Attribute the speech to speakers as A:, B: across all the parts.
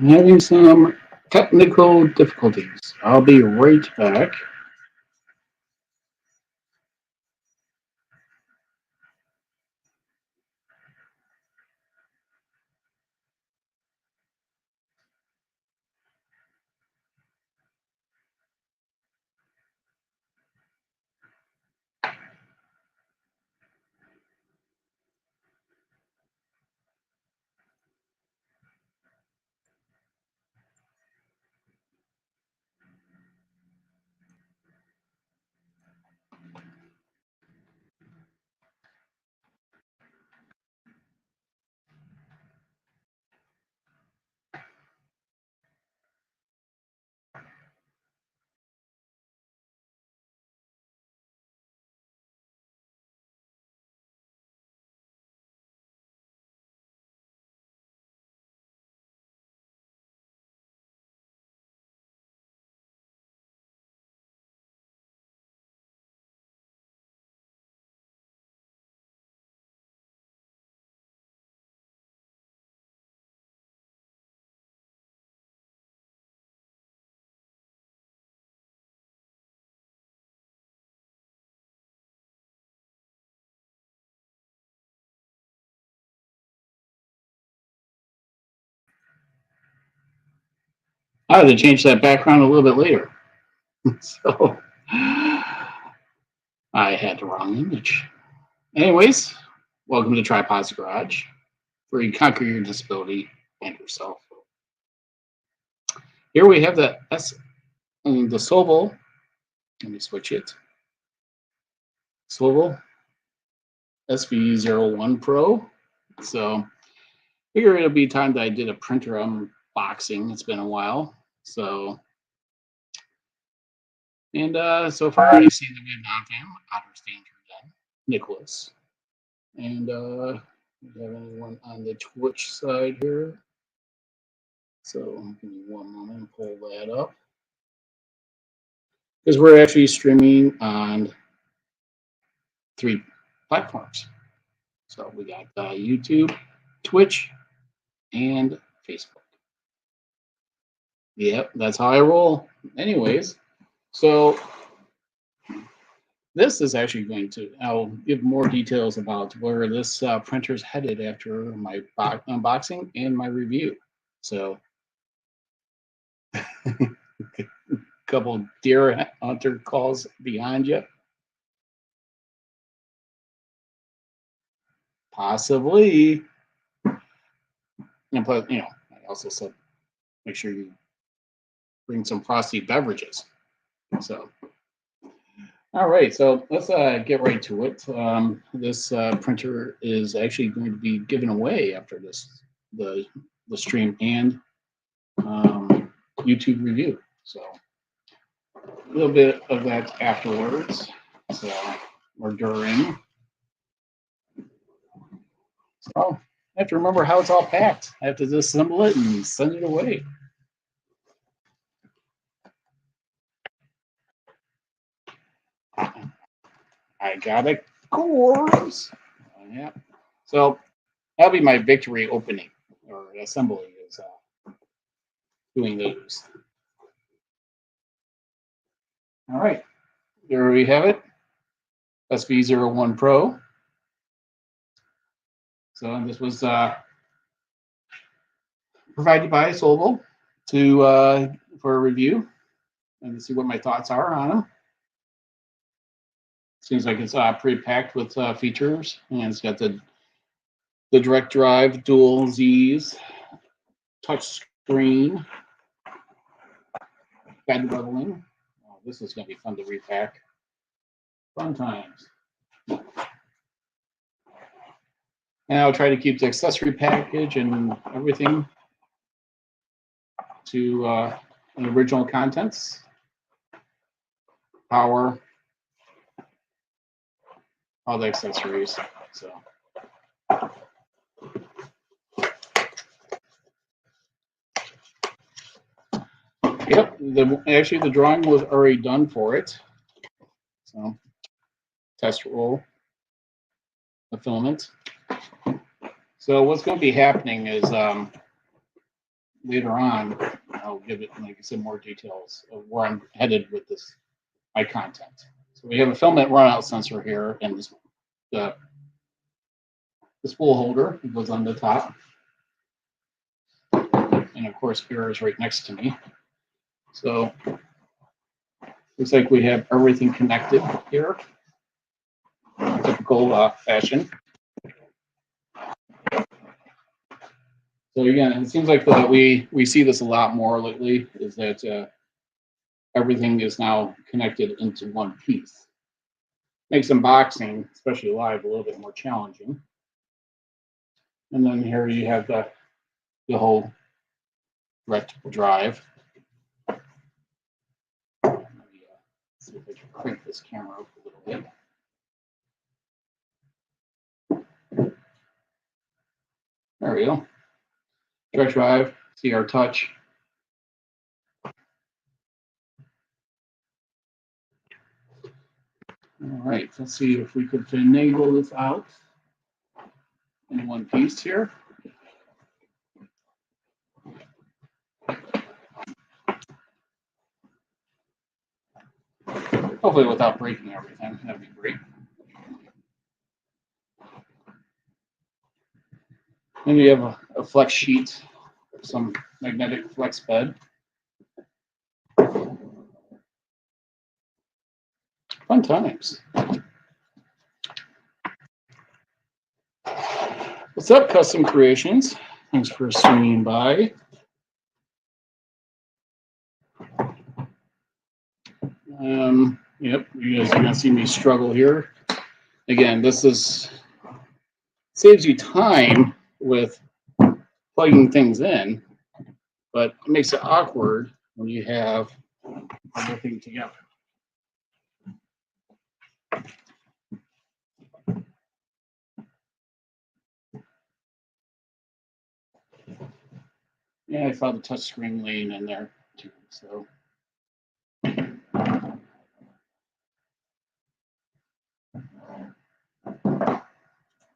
A: I'm having some technical difficulties. I'll be right back. I had to change that background a little bit later. So I had the wrong image. Anyways, welcome to Tripod's Garage, where you conquer your disability and yourself. Here we have the SOVOL. Let me switch it. SOVOL SV01 Pro. So figure it'll be time that I did a printer unboxing. It's been a while. So so far I see that we have non-fam, Otter Danger again, Nicholas. And we have anyone on the Twitch side here. So give me one moment and pull that up. Because we're actually streaming on 3 platforms. So we got YouTube, Twitch, and Facebook. Yep, that's how I roll. Anyways, so this is actually going to, I'll give more details about where this printer is headed after my unboxing and my review. So a couple deer hunter calls behind you. Possibly. And plus, I also said make sure you bring some frosty beverages. So, all right, so let's get right to it. This printer is actually going to be given away after the stream and YouTube review. So a little bit of that afterwards. So or during. So I have to remember how it's all packed. I have to disassemble it and send it away. I got a course. Yeah. So that'll be my victory opening or assembly is doing those. All right. There we have it. SV01 Pro. So this was provided by SOVOL for a review and to see what my thoughts are on them. Seems like it's pretty packed with features, and it's got the direct drive dual Z's, touch screen, bed leveling. Oh, this is going to be fun to repack. Fun times. And I'll try to keep the accessory package and everything to the original contents. Power, all the accessories. So. Yep, actually the drawing was already done for it. So test roll the filament. So what's going to be happening is later on, I'll give it, like I said, more details of where I'm headed with this, my content. So we have a filament runout sensor here, and this spool holder goes on the top. And of course, Bear is right next to me. So looks like we have everything connected here, typical fashion. So again, it seems like we see this a lot more lately, is that everything is now connected into one piece. Makes unboxing, especially live, a little bit more challenging. And then here you have the whole direct drive. Let me see if I can crank this camera up a little bit. There we go. Direct drive, CR touch. All right, let's see if we could finagle this out in one piece here. Hopefully without breaking everything, that'd be great. Then you have a flex sheet, some magnetic flex bed. Fun times. What's up, Custom Creations? Thanks for swinging by. Yep, you guys are gonna see me struggle here. Again, this saves you time with plugging things in, but it makes it awkward when you have everything together. Yeah, I saw the touchscreen laying in there too, so.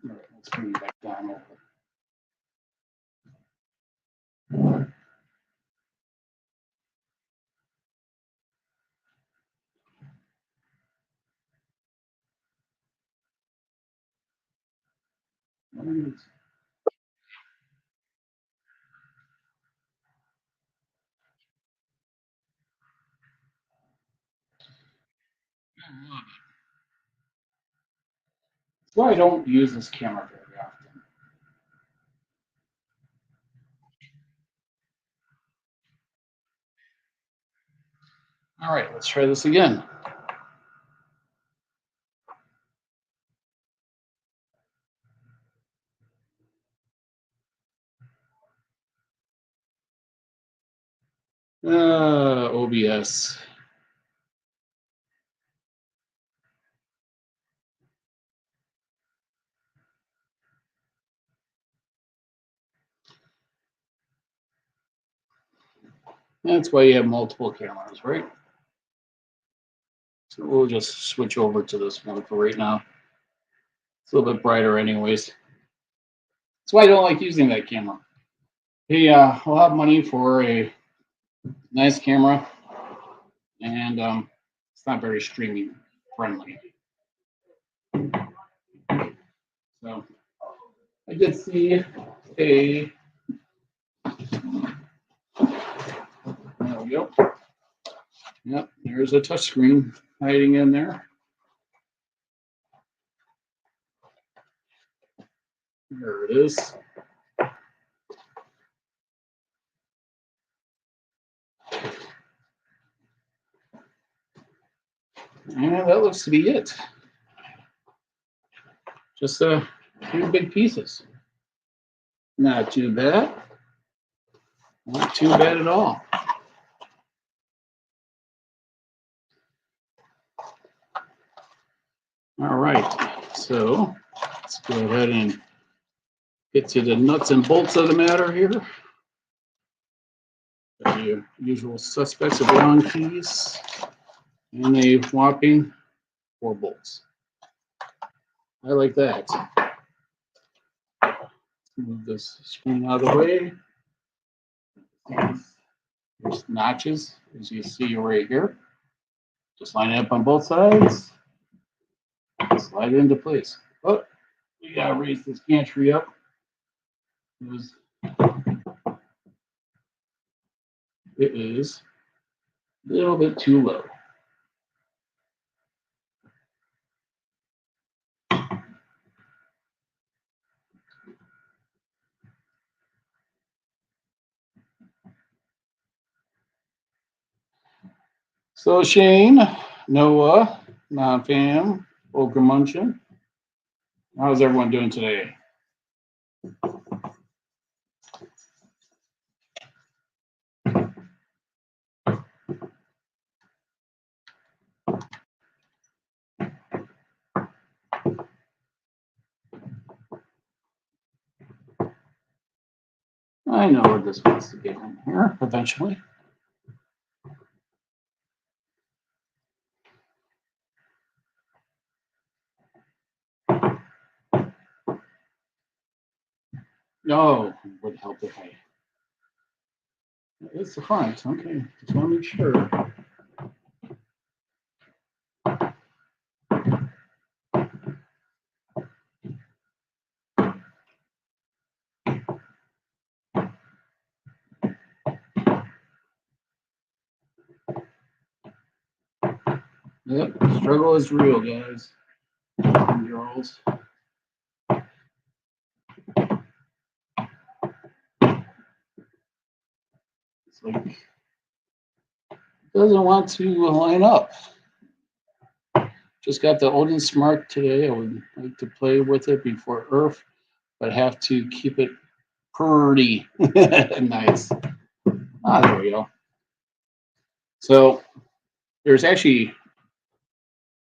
A: All right, let's bring it back down over. That's why I don't use this camera very often. All right, let's try this again. OBS. That's why you have multiple cameras, right? So we'll just switch over to this one for right now. It's a little bit brighter anyways. That's why I don't like using that camera. Hey, I'll have money for a nice camera, and it's not very streaming friendly. So I did see a, there we go. Yep, there's a touchscreen hiding in there. There it is. And that looks to be it. Just a few big pieces. Not too bad. Not too bad at all. All right, so let's go ahead and get to the nuts and bolts of the matter here. Got your usual suspects of Allen keys and a whopping 4 bolts. I like that. Move this screen out of the way. There's notches, as you see right here. Just line it up on both sides. Slide it into place. Oh, we gotta raise this gantry up. It is a little bit too low. So Shane, Noah, Non-Fam, Ogre Munchin, how's everyone doing today? I know where this wants to get in here eventually. No, it would help if I. It's the front. Okay, just want to make sure. Yep, struggle is real, guys and girls. It's like it doesn't want to line up. Just got the Odin Smart today. I would like to play with it before Earth, but have to keep it pretty nice. Ah, there we go. So there's actually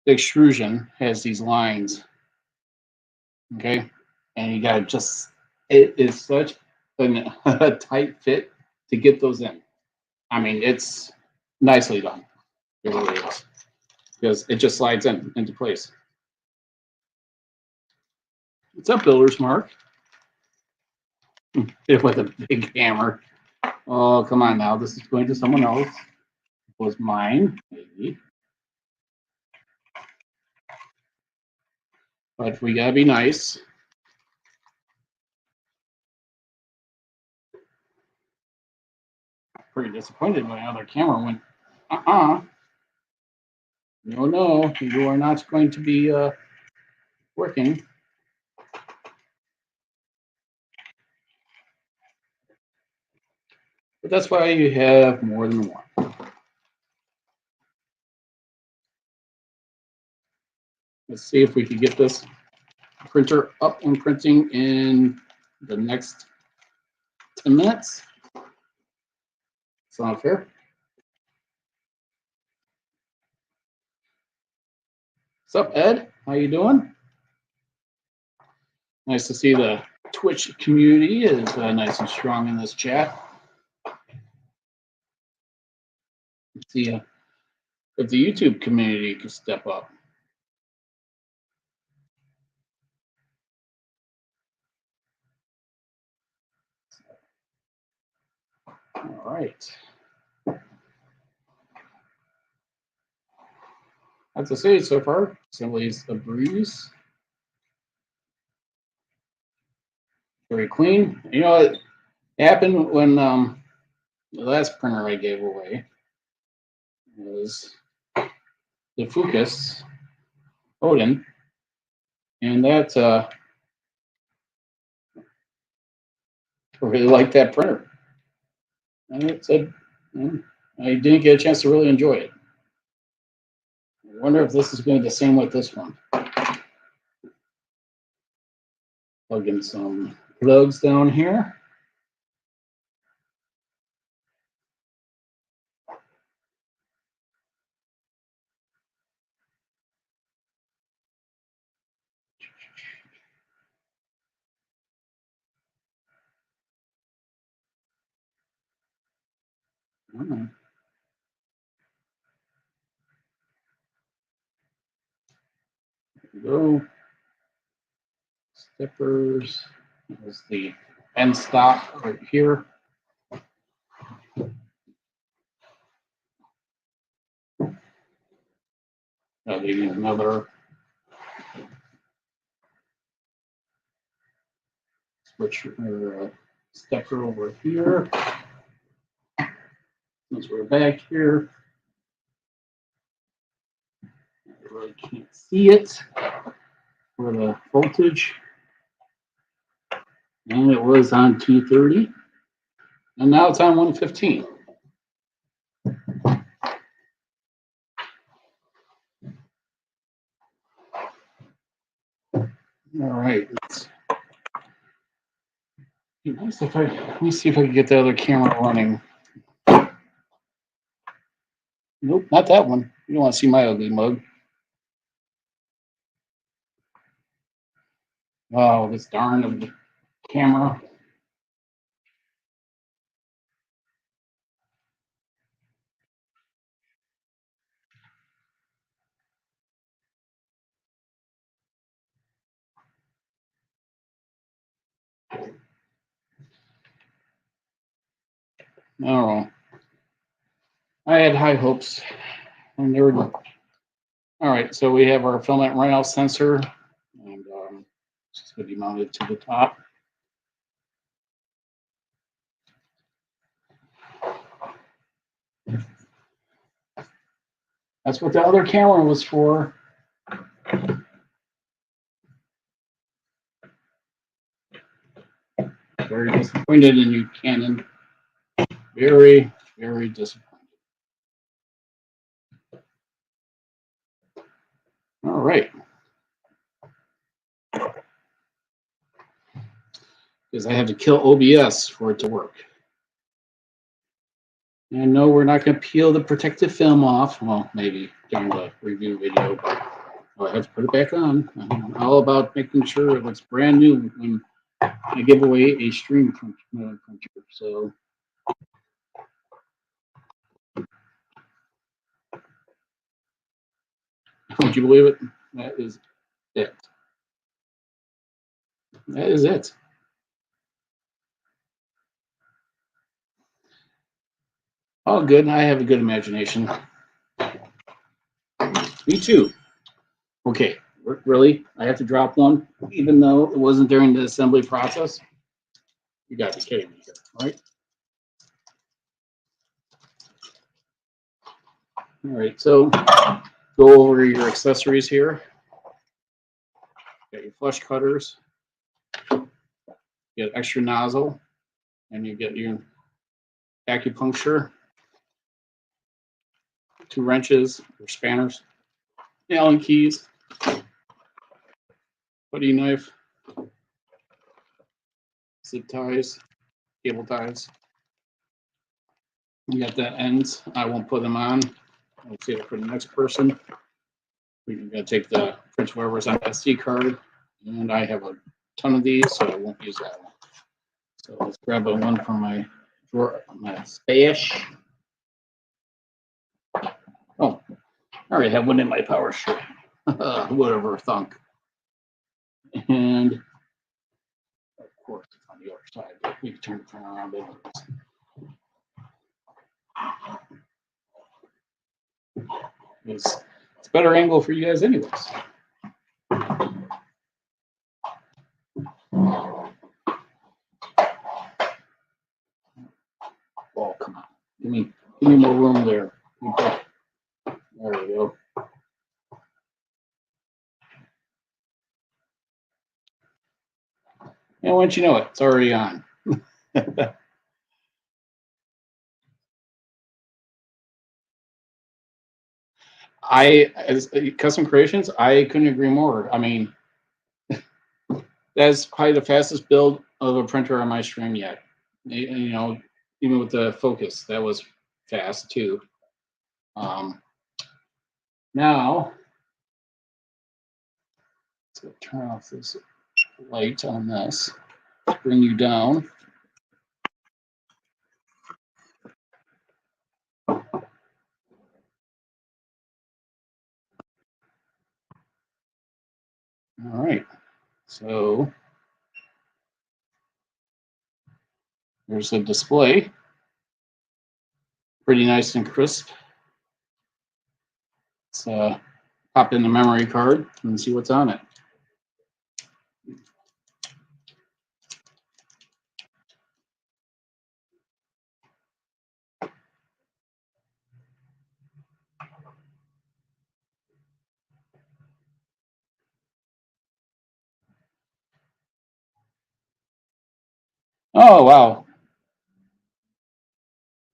A: the extrusion has these lines, okay, and you gotta just it is such a tight fit to get those in. I mean, it's nicely done. It really is because it just slides into place. What's up, Builders Mark? With a big hammer. Oh, come on now. This is going to someone else. It was mine, maybe. But we gotta be nice. Pretty disappointed my other camera went, no, you are not going to be working. But that's why you have more than one. Let's see if we can get this printer up and printing in the next 10 minutes. Sound fair? What's up, Ed? How you doing? Nice to see the Twitch community is nice and strong in this chat. Let's see if the YouTube community can step up. All right. That's to say so far. Assembly's a breeze. Very clean. You know, it happened when the last printer I gave away was the FOKOOS Odin, and that I really liked that printer. And it said I didn't get a chance to really enjoy it. I wonder if this is going to be the same with this one. Plug in some plugs down here. There we go. Steppers. There's the end stop right here. Maybe another switch or stepper over here. Since we're back here, I really can't see it for the voltage. And it was on 230. And now it's on 115. All right. Be nice if let me see if I can get the other camera running. Nope, not that one. You don't want to see my ugly mug. Oh, this darn camera. Oh, I had high hopes, and they were. All right, so we have our filament runout sensor, and it's going to be mounted to the top. That's what the other camera was for. Very disappointed in you, Canon. Very, very disappointed. All right. Because I have to kill OBS for it to work. And no, we're not going to peel the protective film off. Well, maybe during the review video, but I have to put it back on. I'm all about making sure it looks brand new when I give away a stream printer. So, would you believe it? That is it. That is it. Oh, good. I have a good imagination. Me too. Okay, really? I have to drop one, even though it wasn't during the assembly process? You got to be kidding me here, right? All right, so go over your accessories here. Got your flush cutters. You get extra nozzle, and you get your acupuncture, 2 wrenches or spanners, Allen keys, putty knife, zip ties, cable ties. You got the ends. I won't put them on. I'll save it for the next person. We're going to take the Prince Weber's on SD card, and I have a ton of these, so I won't use that one. So let's grab one from my drawer, my stash. Oh, I already have one in my power strip. Whatever, thunk. And of course, it's on the other side, but we can turn it around. It's a better angle for you guys anyways. Oh, come on. Give me more room there. Okay. There we go. And once you know it, it's already on. As custom creations, I couldn't agree more. I mean, that's probably the fastest build of a printer on my stream yet. You know, even with the FOKOOS, that was fast too. Now, let's turn off this light on this. Bring you down. All right, so there's a display. Pretty nice and crisp. It's pop in the memory card and see what's on it. Oh, wow.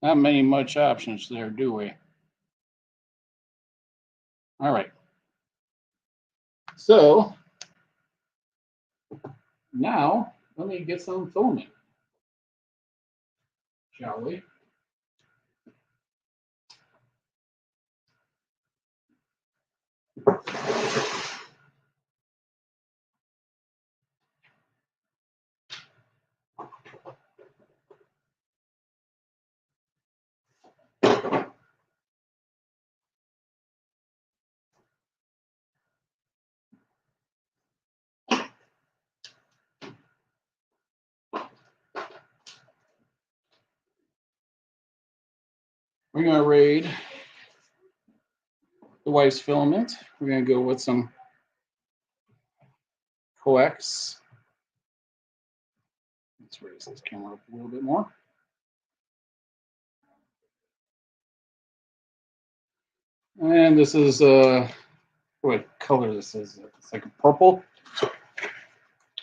A: Not many much options there, do we? All right. So now let me get some filament, shall we? We're going to raid the wife's filament. We're going to go with some coax. Let's raise this camera up a little bit more. And this is what color this is. It's like a purple.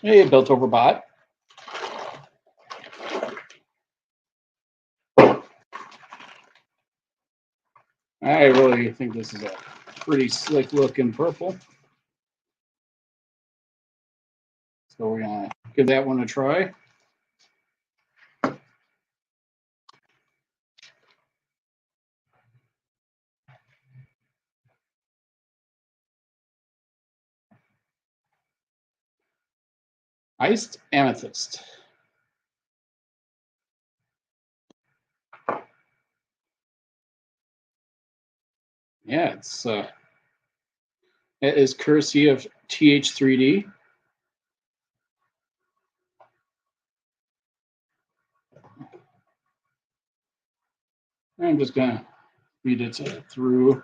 A: Hey, built over bot. I really think this is a pretty slick looking purple. So we're gonna give that one a try. Iced amethyst. Yeah, it is courtesy of TH3D. I'm just gonna feed it through.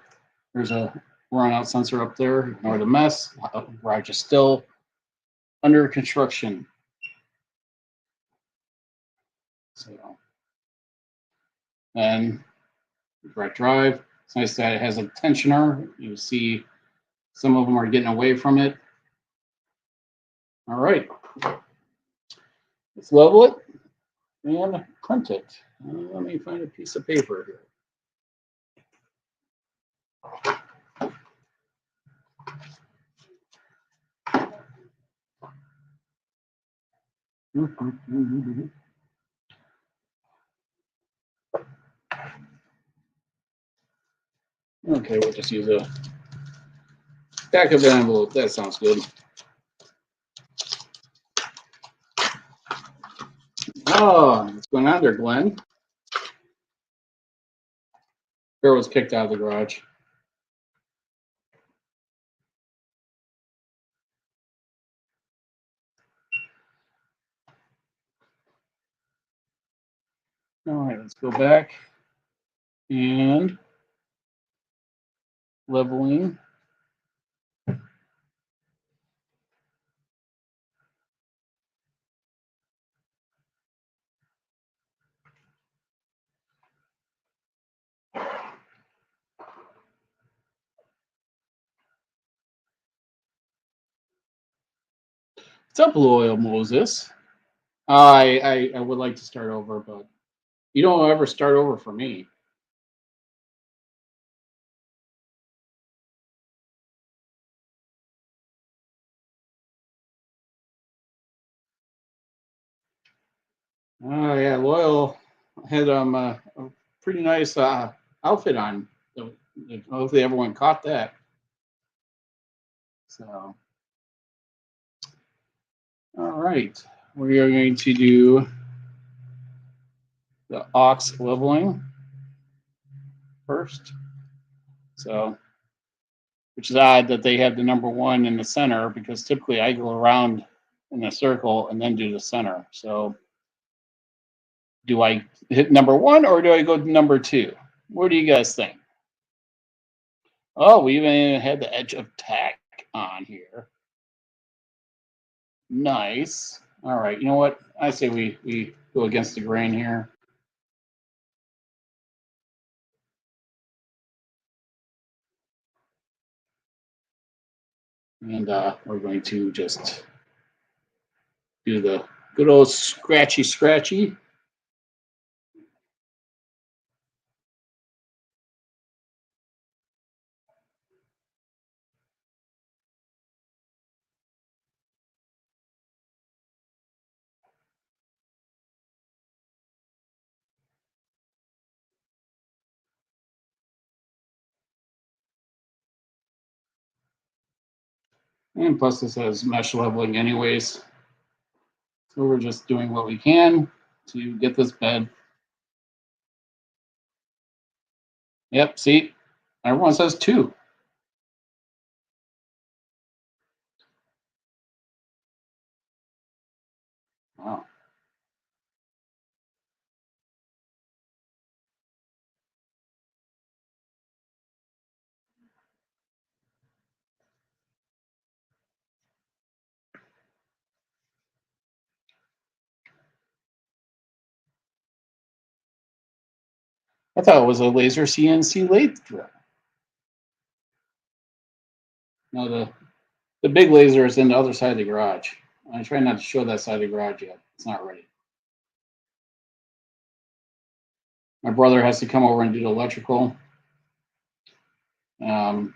A: There's a runout sensor up there. Ignore the mess. Garage is still under construction. So, and direct drive. It's nice that it has a tensioner. You see some of them are getting away from it. All right. Let's level it and print it. Let me find a piece of paper here. Okay, we'll just use a back of the envelope. That sounds good. Oh, what's going on there, Glenn? Bear was kicked out of the garage. All right, let's go back and leveling. What's up, Loyal Moses? I would like to start over, but you don't ever start over for me. Oh yeah, Loyal had a pretty nice outfit on. Hopefully everyone caught that. So, all right, we are going to do the aux leveling first. So, which is odd that they have the number 1 in the center, because typically I go around in a circle and then do the center. So do I hit number 1 or do I go to number 2? What do you guys think? Oh, we even had the edge of tack on here. Nice. All right. You know what? I say we go against the grain here. And we're going to just do the good old scratchy, scratchy. And plus this has mesh leveling anyways. So we're just doing what we can to get this bed. Yep, see, everyone says 2. Wow. I thought it was a laser CNC lathe drill. No, the big laser is in the other side of the garage. I try not to show that side of the garage yet. It's not ready. My brother has to come over and do the electrical. Not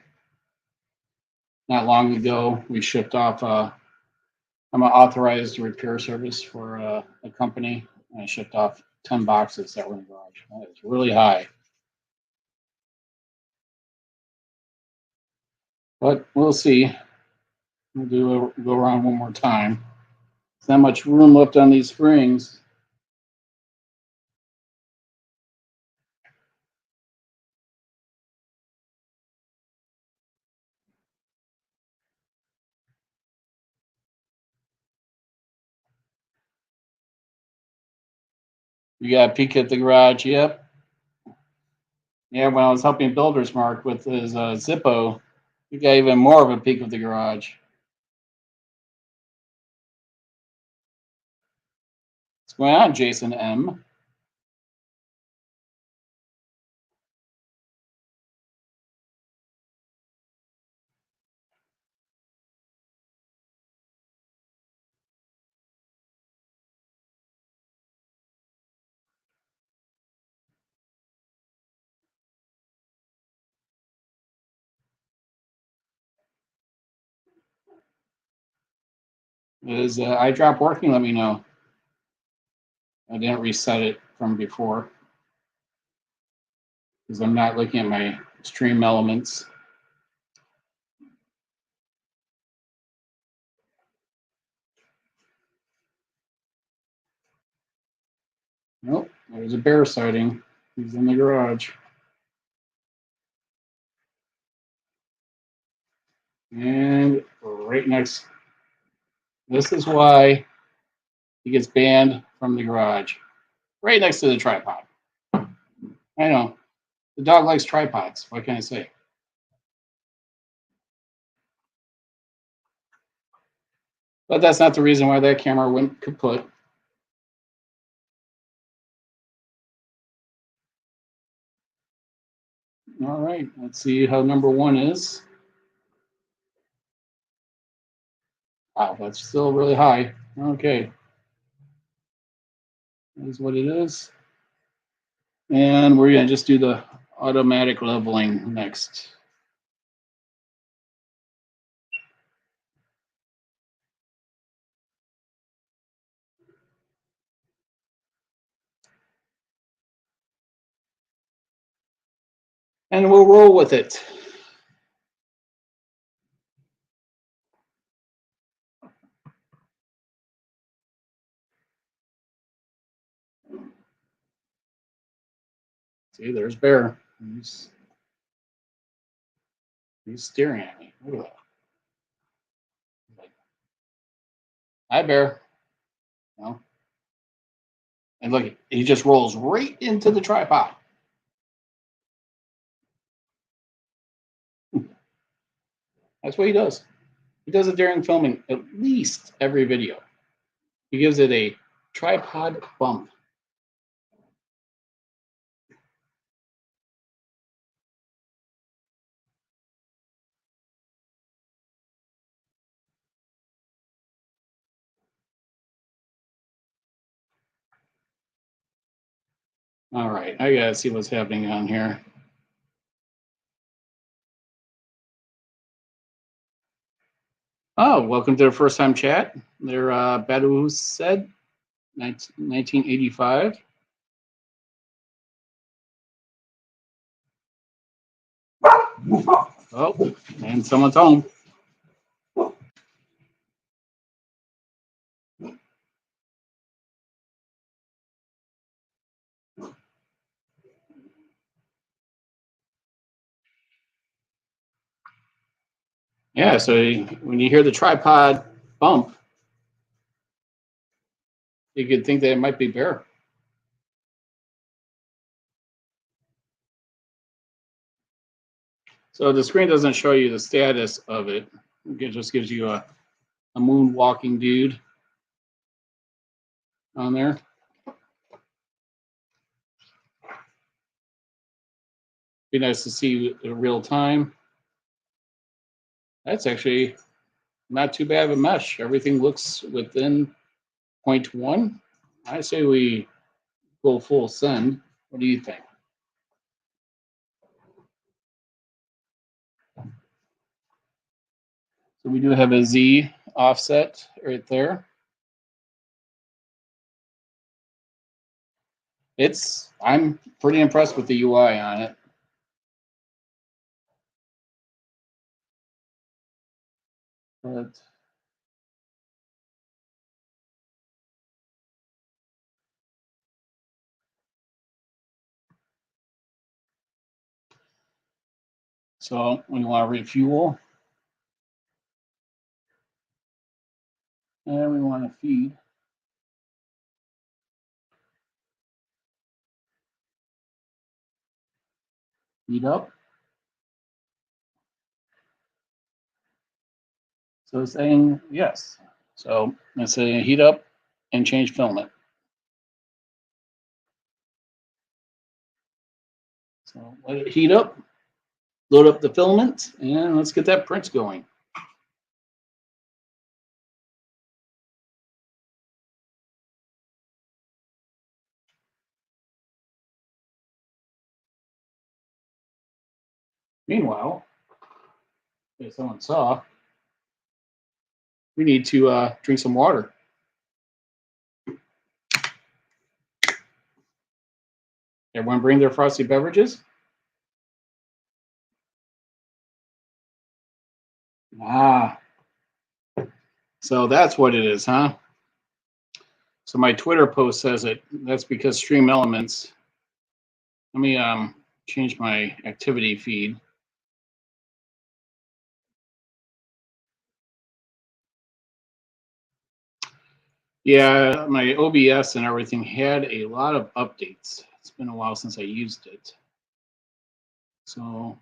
A: long ago, we shipped off. I'm an authorized repair service for a company. I shipped off 10 boxes that were in the garage. That is really high. But we'll see. We'll go around one more time. There's not much room left on these springs. You got a peek at the garage. Yep. Yeah, when I was helping Builders Mark with his Zippo, you got even more of a peek of the garage. What's going on, Jason M? Is iDrop working? Let me know. I didn't reset it from before because I'm not looking at my stream elements. Nope, there's a bear sighting. He's in the garage. And right next, this is why he gets banned from the garage. Right next to the tripod. I know. The dog likes tripods. What can I say? But that's not the reason why that camera went kaput. All right, let's see how number 1 is. Wow, that's still really high. Okay. That's what it is. And we're going to just do the automatic leveling next. And we'll roll with it. See, there's Bear. He's staring at me. Look at that. Like, hi, Bear. No. And look, he just rolls right into the tripod. That's what he does. He does it during filming at least every video. He gives it a tripod bump. All right, I gotta see what's happening on here. Oh, welcome to the first time chat. They're Badu said 1985. Oh, and someone's home. Yeah, so when you hear the tripod bump, you could think that it might be Bear. So the screen doesn't show you the status of it. It just gives you a moonwalking dude on there. Be nice to see in real time. That's actually not too bad of a mesh. Everything looks within 0.1. I say we go full send. What do you think? So we do have a Z offset right there. I'm pretty impressed with the UI on it. But so we want to refuel. And we want to feed. Heat up. So it's saying yes. So it's saying heat up and change filament. So let it heat up, load up the filament, and let's get that print going. Meanwhile, as someone saw, we need to drink some water. Everyone bring their frosty beverages? Ah, so that's what it is, huh? So my Twitter post says it. That's because Stream Elements. Let me change my activity feed. Yeah, my OBS and everything had a lot of updates. It's been a while since I used it. So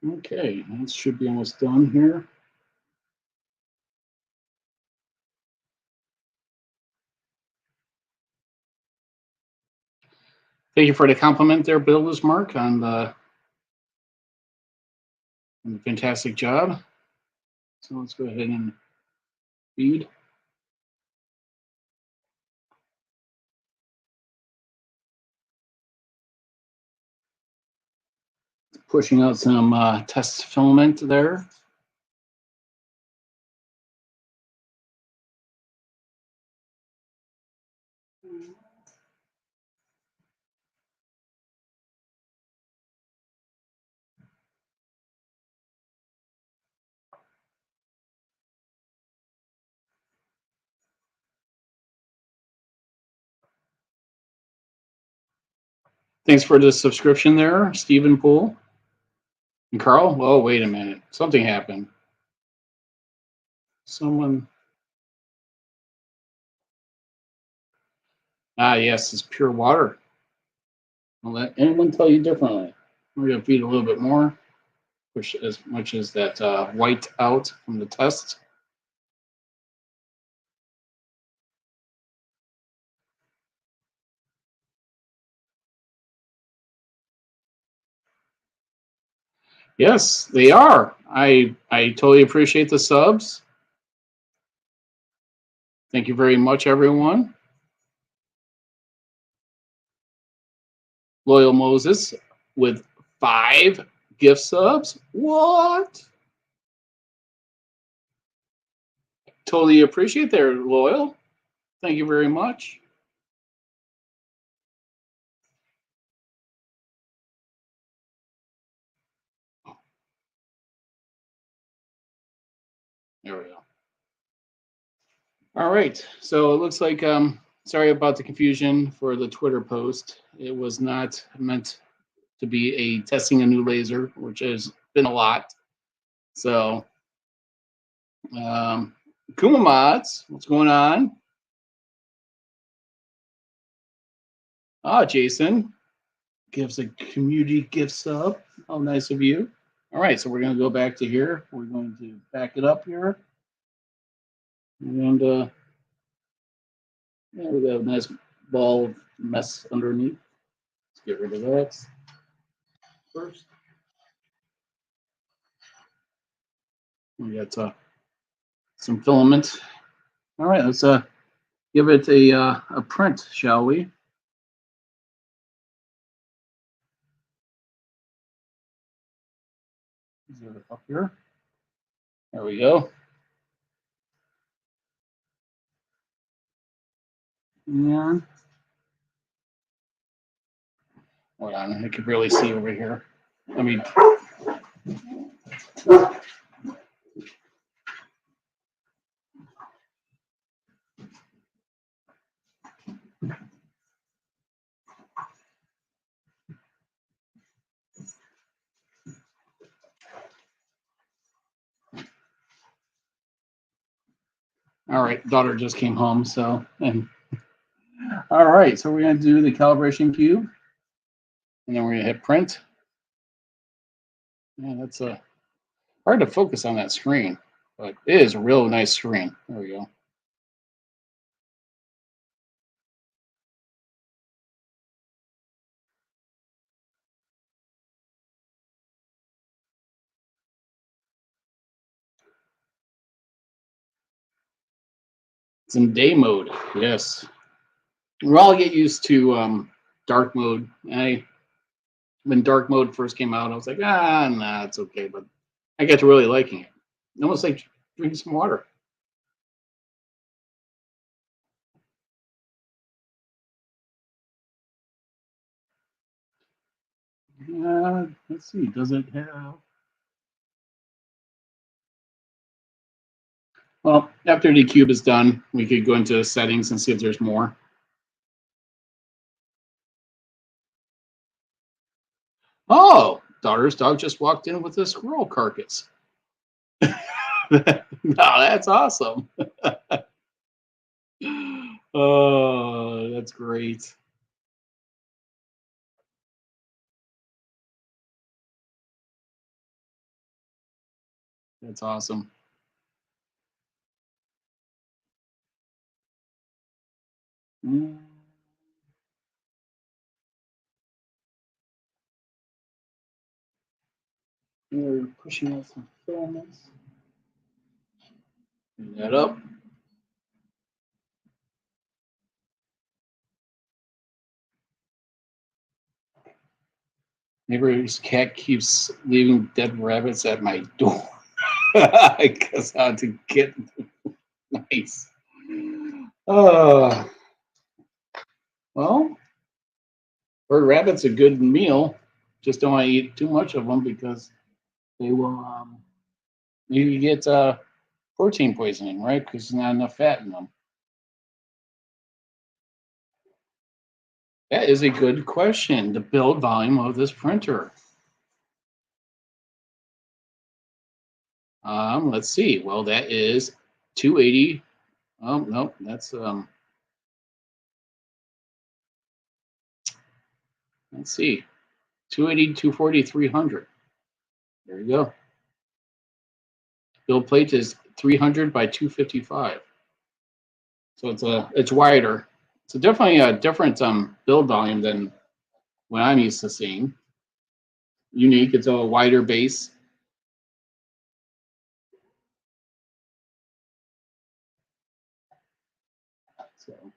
A: okay, that should be almost done here. Thank you for the compliment there, Builders Mark, on the fantastic job. So let's go ahead and feed. Pushing out some test filament there. Thanks for the subscription there, Stephen Poole. And Carl? Oh, wait a minute. Something happened. Someone. Ah, yes, it's pure water. Don't let anyone tell you differently. We're going to feed a little bit more, push as much as that white out from the test. Yes, they are. I totally appreciate the subs. Thank you very much, everyone. Loyal Moses with 5 gift subs. What? Totally appreciate their loyal. Thank you very much. There we go. All right. So it looks like sorry about the confusion for the Twitter post. It was not meant to be a testing a new laser, which has been a lot. So Kuma Mods, what's going on? Ah, Jason gives a community gift sub. How nice of you. All right, so we're going to go back to here. We're going to back it up here. And yeah, we got a nice ball of mess underneath. Let's get rid of that first. We got some filament. All right, let's give it a print, shall we? Is it up here? There we go. And hold on, I can barely see over here. Let me. All right, daughter just came home, so and all right, so we're gonna do the calibration cube, and then we're gonna hit print. Yeah, that's hard to focus on that screen, but it is a real nice screen. There we go. It's in day mode, yes. We'll all get used to dark mode. When dark mode first came out, I was like, nah, it's okay. But I got to really liking it. Almost like drinking some water. Let's see. Does it have? Well, after the cube is done, we could go into settings and see if there's more. Oh, daughter's dog just walked in with a squirrel carcass. No, that's awesome. Oh, that's great. That's awesome. Mm. We're pushing out some filaments. Clean that up. Neighbor's cat keeps leaving dead rabbits at my door. I guess I had to get nice. Well, bird rabbit's a good meal. Just don't want to eat too much of them because they will. You get protein poisoning, right? Because there's not enough fat in them. That is a good question. The build volume of this printer. Let's see. Well, that is 280. Oh, no, that's let's see. 280, 240, 300. There you go. Build plate is 300 by 255. So it's wider. It's definitely a different build volume than what I'm used to seeing. Unique. It's a wider base. So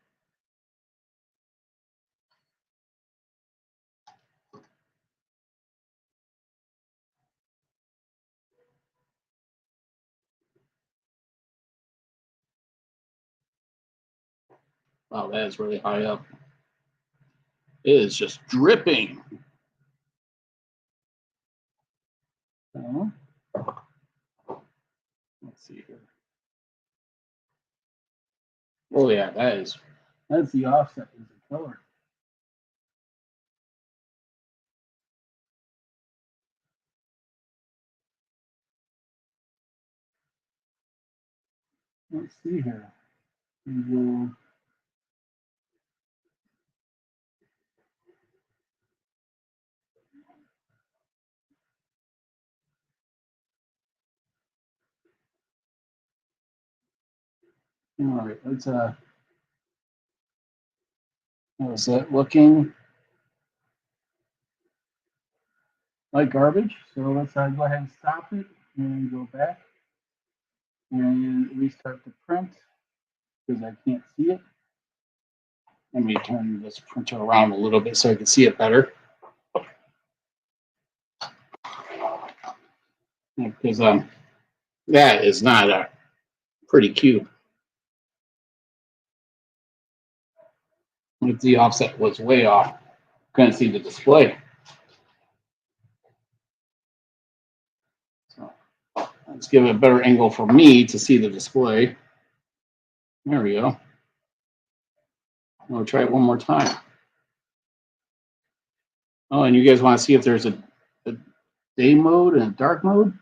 A: wow, that is really high up. It is just dripping. So, let's see here. Oh yeah, that's the offset is the color. Let's see here. All right, let's is it looking like garbage? So let's go ahead and stop it and go back and restart the print because I can't see it. Let me turn this printer around a little bit so I can see it better. Because that is not a pretty cube. If the offset was way off, couldn't see the display. So let's give it a better angle for me to see the display. There we go. We'll try it one more time. Oh, and you guys want to see if there's a day mode and a dark mode?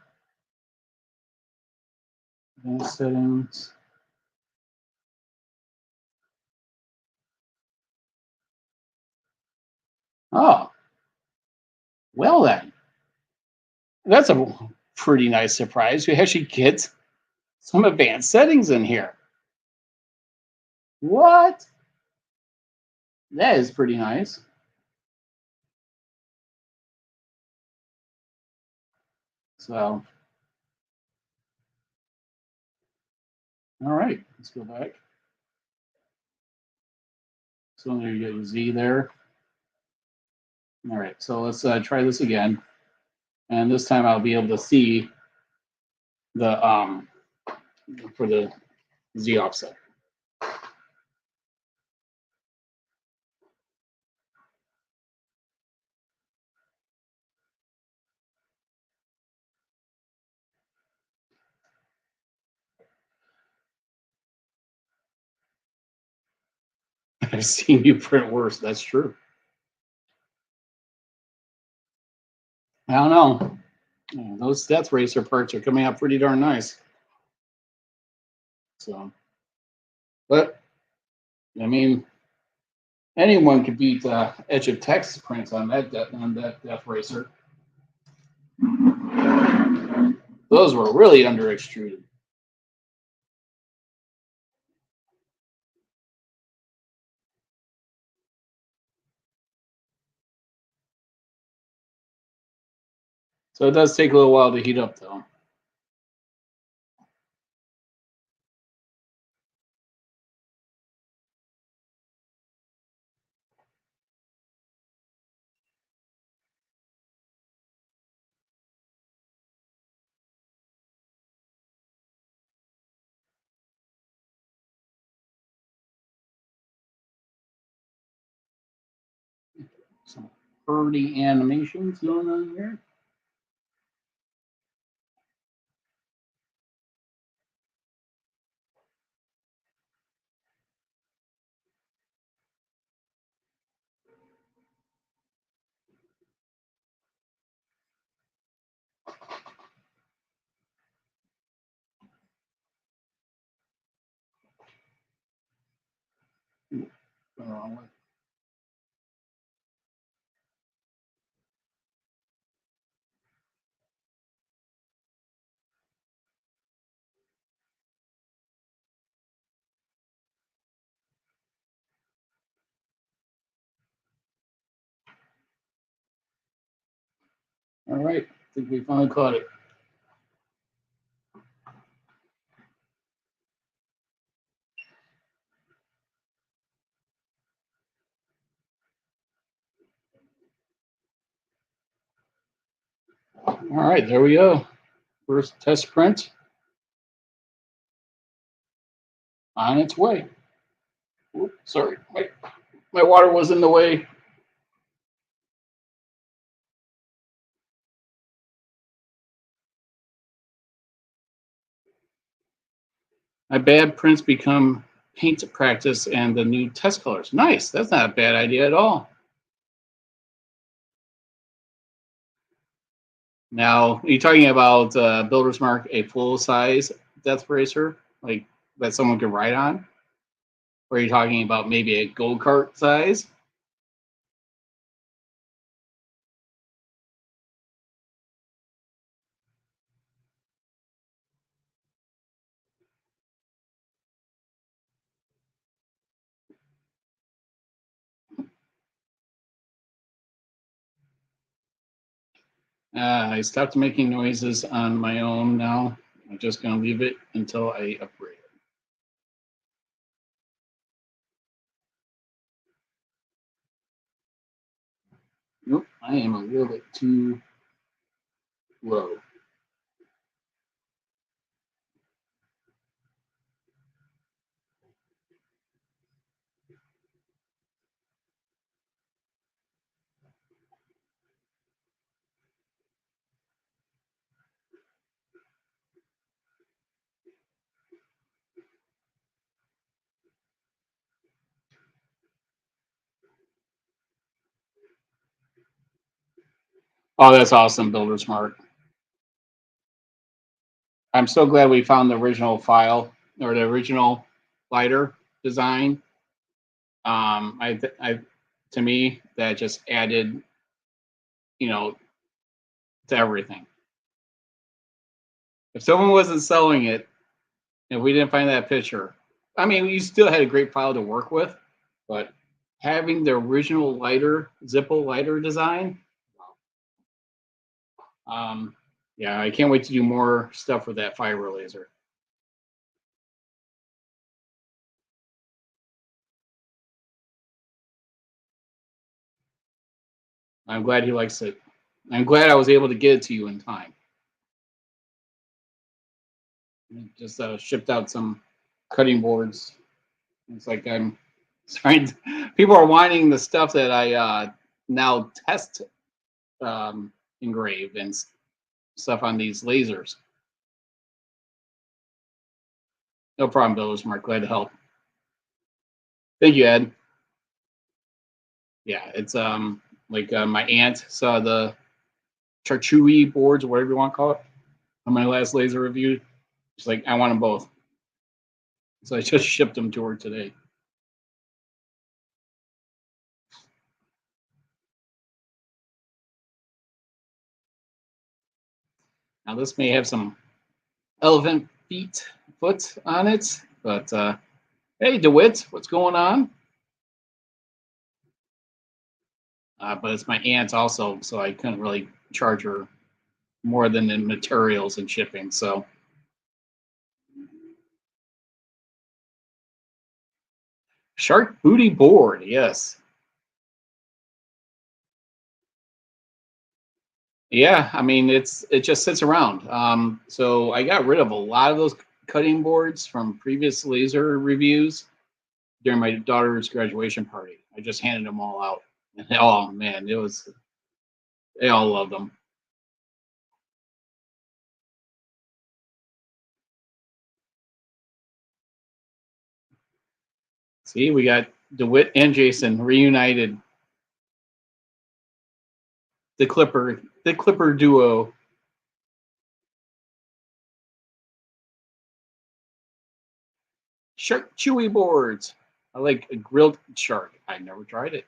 A: Advanced settings. Oh, well then. That's a pretty nice surprise. We actually get some advanced settings in here. What? That is pretty nice. So, all right, let's go back. So there you get Z there. All right, so let's try this again. And this time I'll be able to see the for the Z offset. I've seen you print worse. That's true. I don't know. Those Death Racer parts are coming out pretty darn nice. So, but I mean, anyone could beat Edge of Text prints on that Death Racer. Those were really under extruded. So it does take a little while to heat up, though. Some pretty animations going on here. The wrong way. All right, I think we finally caught it. All right, there we go. First test print on its way. Oops, sorry, my water was in the way. My bad prints become paint practice and the new test colors. Nice. That's not a bad idea at all. Now, are you talking about Builder's Mark, a full-size Death Racer, like that someone could ride on? Or are you talking about maybe a go-kart size? I stopped making noises on my own now. I'm just going to leave it until I upgrade it. Nope, I am a little bit too low. Oh, that's awesome, Builder Smart. I'm so glad we found the original file or the original lighter design. To me, that just added, you know, to everything. If someone wasn't selling it, if we didn't find that picture, I mean, we still had a great file to work with, but having the original lighter, Zippo lighter design, yeah, I can't wait to do more stuff with that fiber laser. I'm glad he likes it. I'm glad I was able to get it to you in time. Just shipped out some cutting boards. It's like I'm trying to, people are wanting the stuff that I now test engrave and stuff on these lasers. No problem, Builder Smart. Glad to help. Thank you, Ed. Yeah, it's like my aunt saw the charcuterie boards or whatever you want to call it on my last laser review. She's like, I want them both. So I just shipped them to her today. Now this may have some elephant foot on it, but hey, DeWitt, what's going on? But it's my aunt also, so I couldn't really charge her more than the materials and shipping. So shark booty board, yes. Yeah, I mean it just sits around. So I got rid of a lot of those cutting boards from previous laser reviews during my daughter's graduation party. I just handed them all out. And, oh man, they all loved them. See, we got DeWitt and Jason reunited. The Clipper duo. Shark chewy boards. I like a grilled shark. I never tried it.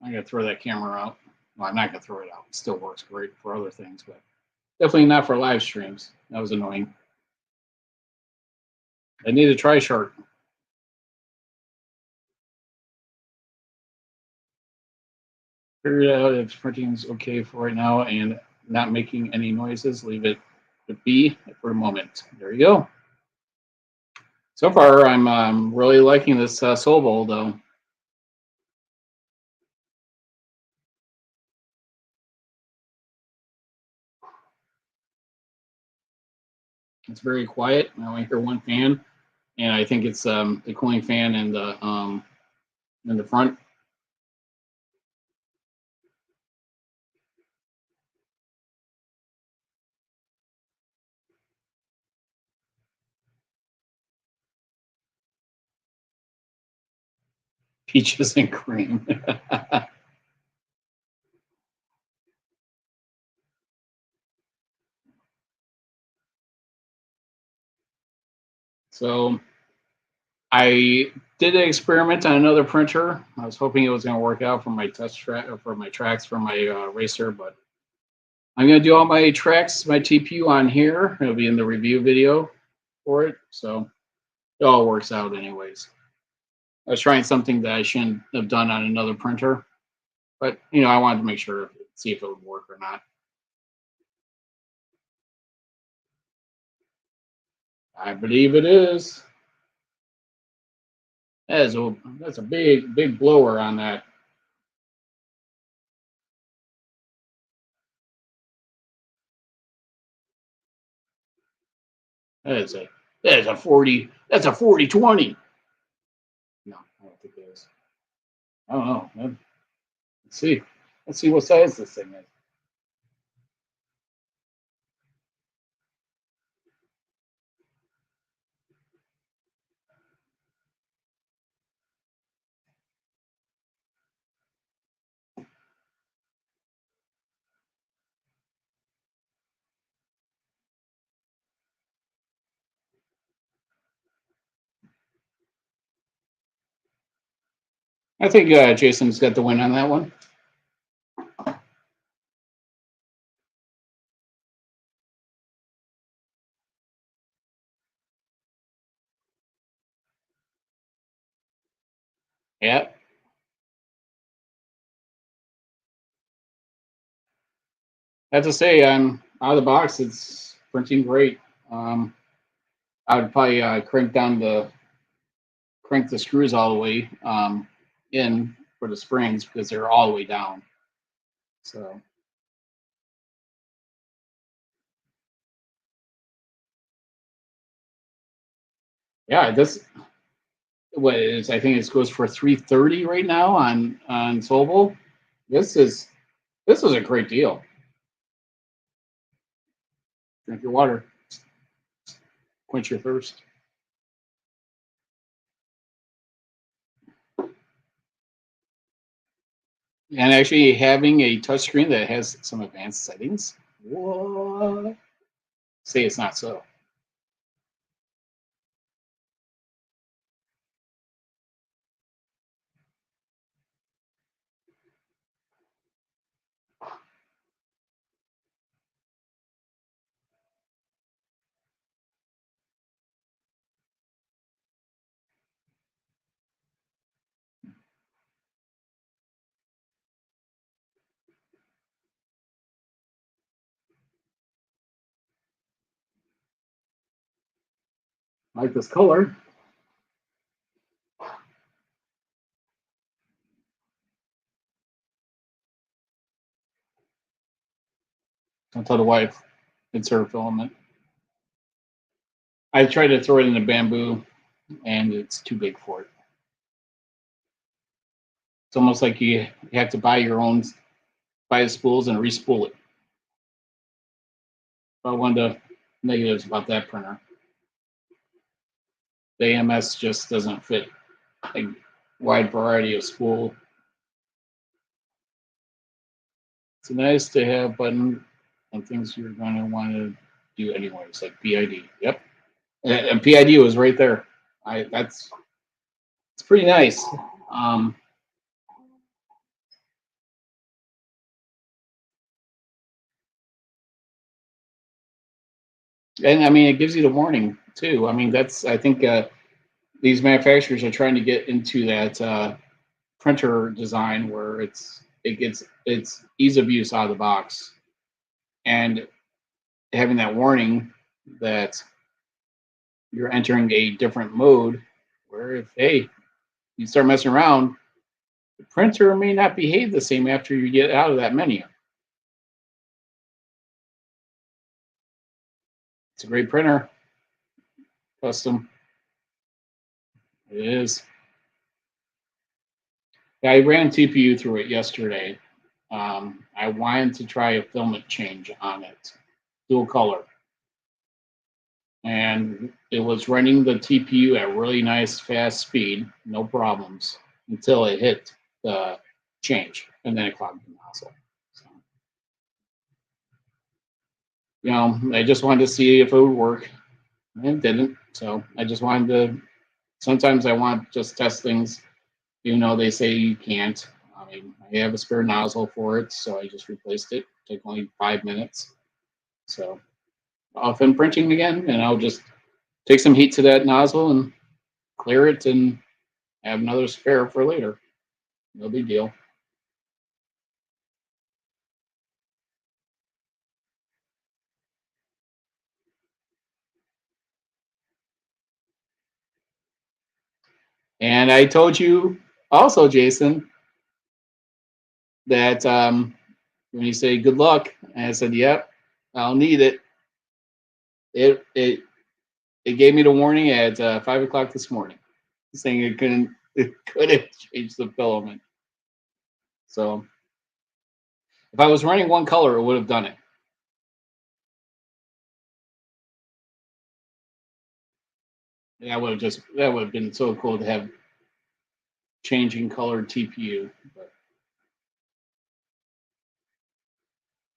A: I'm gonna throw that camera out. Well, I'm not gonna throw it out. It still works great for other things, but definitely not for live streams. That was annoying. I need to try shark. Figure out if printing's okay for right now and not making any noises. Leave it to be for a moment. There you go. So far, I'm really liking this SOVOL though. It's very quiet. I only hear one fan, and I think it's the cooling fan in the front. Peaches and cream. So I did an experiment on another printer. I was hoping it was going to work out for my test track or for my tracks for my racer, but I'm going to do all my tracks, my TPU on here. It'll be in the review video for it, so it all works out anyways. I was trying something that I shouldn't have done on another printer, but you know, I wanted to make sure, see if it would work or not. I believe it is. That's a big blower on that. That is a 40. That's a 40-20. No, I don't think it is. I don't know. Let's see. Let's see what size this thing is. I think Jason's got the win on that one. Yeah. I have to say, I'm out of the box. It's printing great. I would probably crank the screws all the way in for the springs because they're all the way down. So yeah, this what it is. I think it goes for 330 right now on SOVOL. This is a great deal. Drink your water, quench your thirst. And actually having a touchscreen that has some advanced settings. What? Say it's not so. I like this color. I'll tell the wife it's her filament. I tried to throw it in the bamboo and it's too big for it. It's almost like you have to buy the spools and re-spool it. But one of the negatives about that printer. The AMS just doesn't fit a wide variety of spool. It's nice to have button and things you're going to want to do anyways, like PID. Yep, and PID was right there. It's pretty nice. Um, and I mean, it gives you the warning too. I mean, I think these manufacturers are trying to get into that printer design where it's ease of use out of the box, and having that warning that you're entering a different mode where if hey you start messing around, the printer may not behave the same after you get out of that menu. It's a great printer, custom. It is. Yeah, I ran TPU through it yesterday. I wanted to try a filament change on it, dual color, and it was running the TPU at really nice fast speed, no problems, until it hit the change, and then it clogged the nozzle. So, I just wanted to see if it would work. It didn't, so I just wanted to. Sometimes I want to just test things, even though they say you can't. I mean, I have a spare nozzle for it, so I just replaced it. Took only 5 minutes. So off and printing again, and I'll just take some heat to that nozzle and clear it and have another spare for later. No big deal. And I told you also, Jason, that when you say good luck, and I said, yep, I'll need it. It gave me the warning at 5 o'clock this morning, saying it couldn't change the filament. So if I was running one color, it would have done it. That would have been so cool to have changing color TPU. But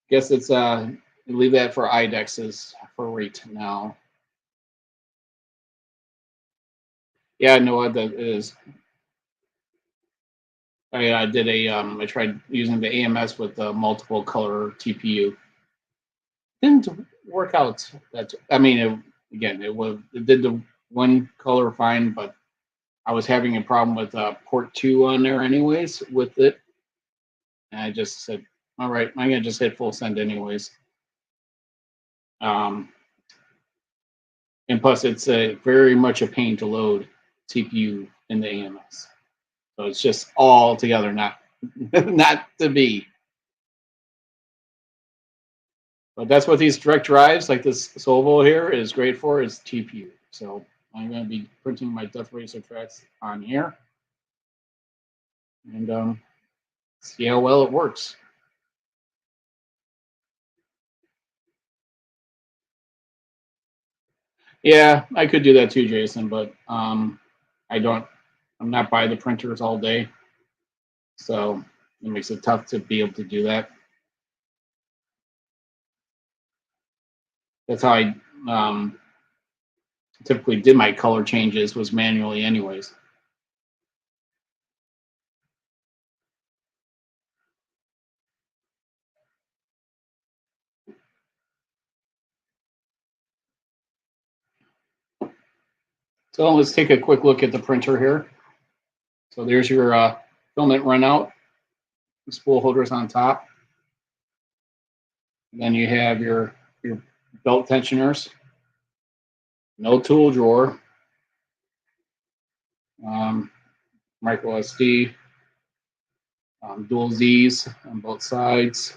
A: guess it's leave that for IDEXs for right now. Yeah, I know what that is. I did I tried using the AMS with the multiple color TPU. Didn't work out. I mean, it did the one color fine, but I was having a problem with port 2 on there anyways with it. And I just said, all right, I'm going to just hit full send anyways. And plus, it's very much a pain to load TPU in the AMS. So it's just all together, not to be. But that's what these direct drives, like this SOVOL here, is great for, is TPU. So I'm going to be printing my Death Racer tracks on here. And see how well it works. Yeah, I could do that too, Jason, but I'm not by the printers all day. So it makes it tough to be able to do that. That's how I typically did my color changes, was manually anyways. So let's take a quick look at the printer here. So there's your filament runout, spool holders on top. And then you have your belt tensioners, no tool drawer, micro SD, dual Z's on both sides,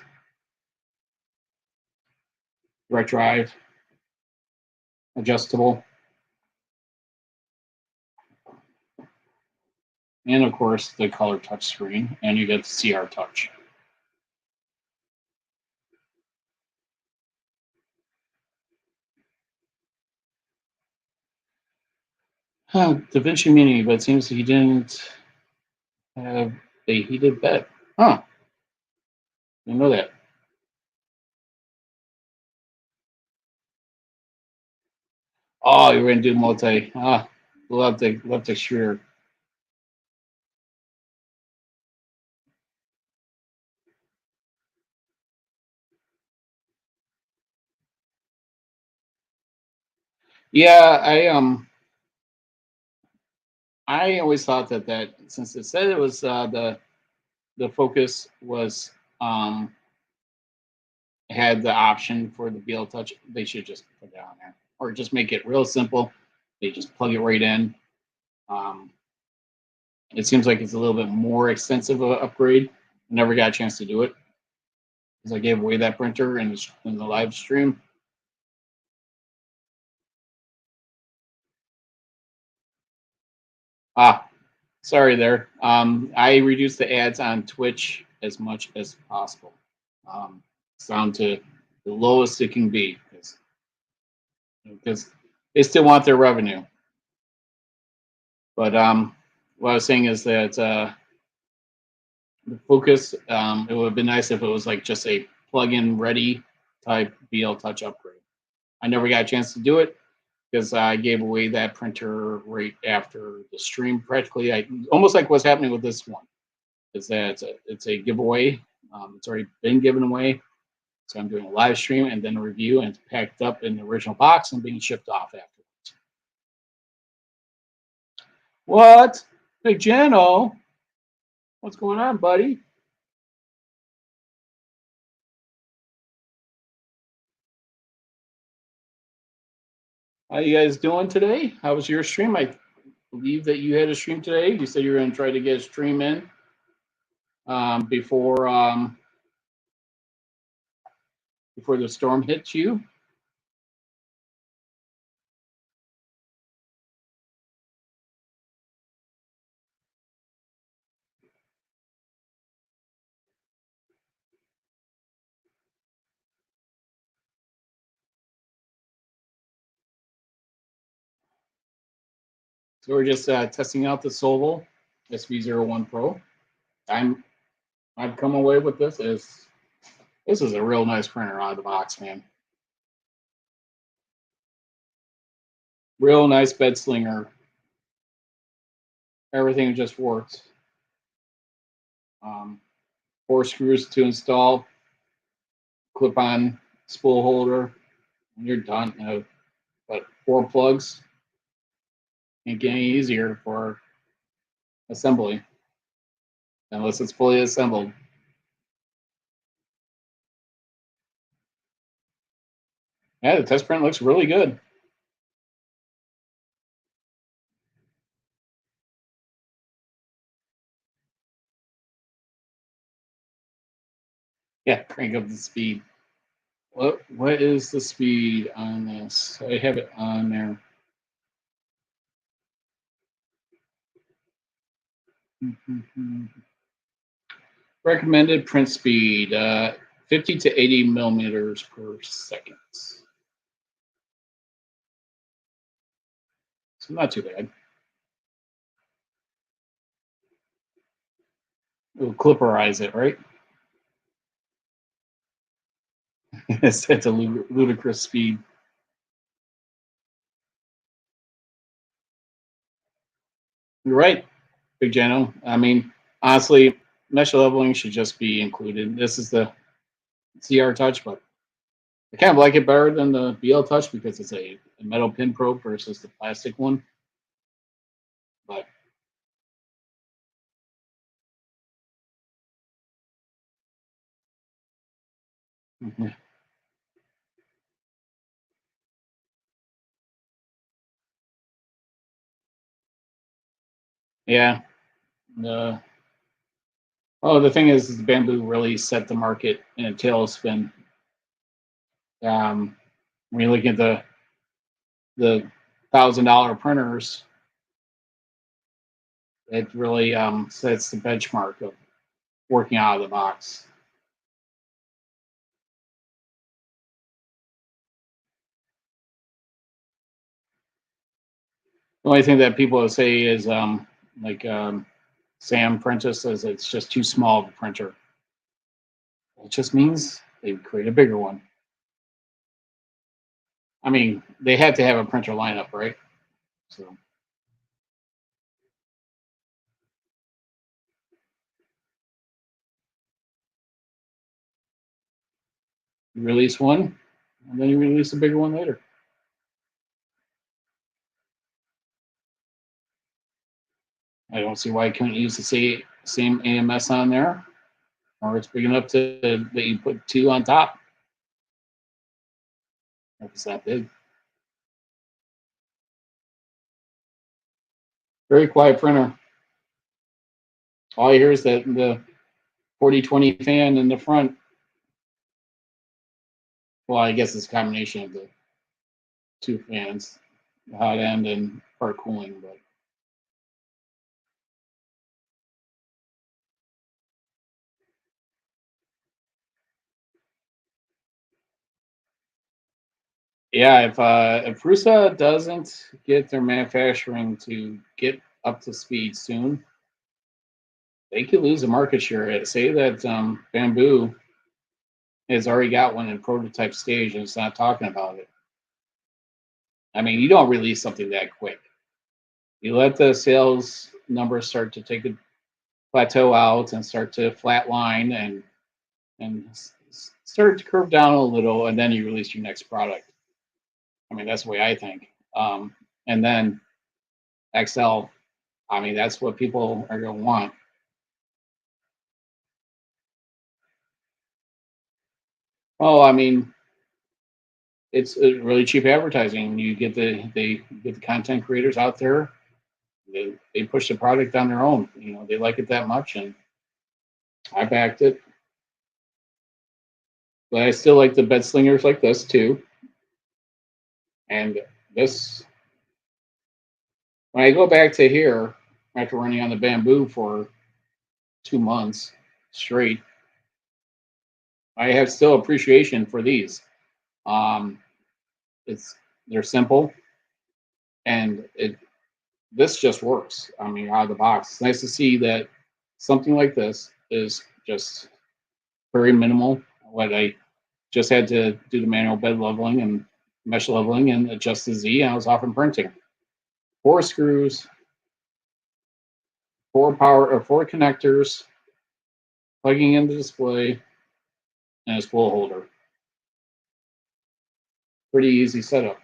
A: direct drive, adjustable, and of course the color touch screen, and you get the CR touch. DaVinci Mini, but it seems he didn't have a heated bed. Huh. Didn't know that. Oh, you're gonna do multi. Love the extruder. Yeah, I always thought that since it said it was the FOKOOS was had the option for the BL Touch, they should just put it on there, or just make it real simple. They just plug it right in. Um, it seems like it's a little bit more extensive of an upgrade. I never got a chance to do it because I gave away that printer in the live stream. Ah, sorry there. I reduced the ads on Twitch as much as possible. It's down to the lowest it can be because they still want their revenue. But what I was saying is that the FOKOOS, it would have been nice if it was like just a plug-in ready type BL Touch upgrade. I never got a chance to do it because I gave away that printer right after the stream. Practically, I almost like what's happening with this one is that it's a giveaway. It's already been given away, so I'm doing a live stream and then a review, and it's packed up in the original box and being shipped off afterwards. What, Big Jano? What's going on, buddy? How you guys doing today? How was your stream? I believe that you had a stream today. You said you were going to try to get a stream in before the storm hits you. So we're just testing out the SOVOL SV01 Pro. I've come away with this as this is a real nice printer out of the box, man. Real nice bed slinger. Everything just works. 4 screws to install, clip-on spool holder, and you're done. But 4 plugs. Can't get any easier for assembly unless it's fully assembled. Yeah, the test print looks really good. Yeah, crank up the speed. What is the speed on this? I have it on there. Recommended print speed, 50 to 80 millimeters per second. So not too bad. We'll clipperize it, right? It's a ludicrous speed. You're right, Big Jano. I mean, honestly, mesh leveling should just be included. This is the CR Touch, but I kind of like it better than the BL Touch because it's a metal pin probe versus the plastic one. But yeah, the the thing is, bamboo really set the market in a tailspin. When you look at the $1,000 printers, it really sets the benchmark of working out of the box. The only thing that people will say is like Sam Prentice says it's just too small of a printer. It just means they create a bigger one. I mean, they had to have a printer lineup, right? So you release one, and then you release a bigger one later. I don't see why you couldn't use the same AMS on there, or it's big enough to that you put two on top. If it's that big. Very quiet printer. All you hear is that the 4020 fan in the front. Well, I guess it's a combination of the two fans, the hot end and part cooling, but yeah, if Prusa doesn't get their manufacturing to get up to speed soon, they could lose a market share. Say that Bamboo has already got one in prototype stage and it's not talking about it. I mean, you don't release something that quick. You let the sales numbers start to take a plateau out and start to flatline and start to curve down a little, and then you release your next product. I mean, that's the way I think. And then XL, I mean, that's what people are going to want. Oh, I mean, it's a really cheap advertising. You get the content creators out there. They push the product on their own. You know, they like it that much, and I backed it. But I still like the bed slingers like this too. And this, when I go back to here after running on the Bamboo for 2 months straight, I have still appreciation for these. Um, they're simple, and this just works. I mean, out of the box, it's nice to see that something like this is just very minimal. What I just had to do the manual bed leveling and mesh leveling and adjust the Z, and I was off and printing. 4 screws, 4 connectors, plugging in the display, and a spool holder. Pretty easy setup,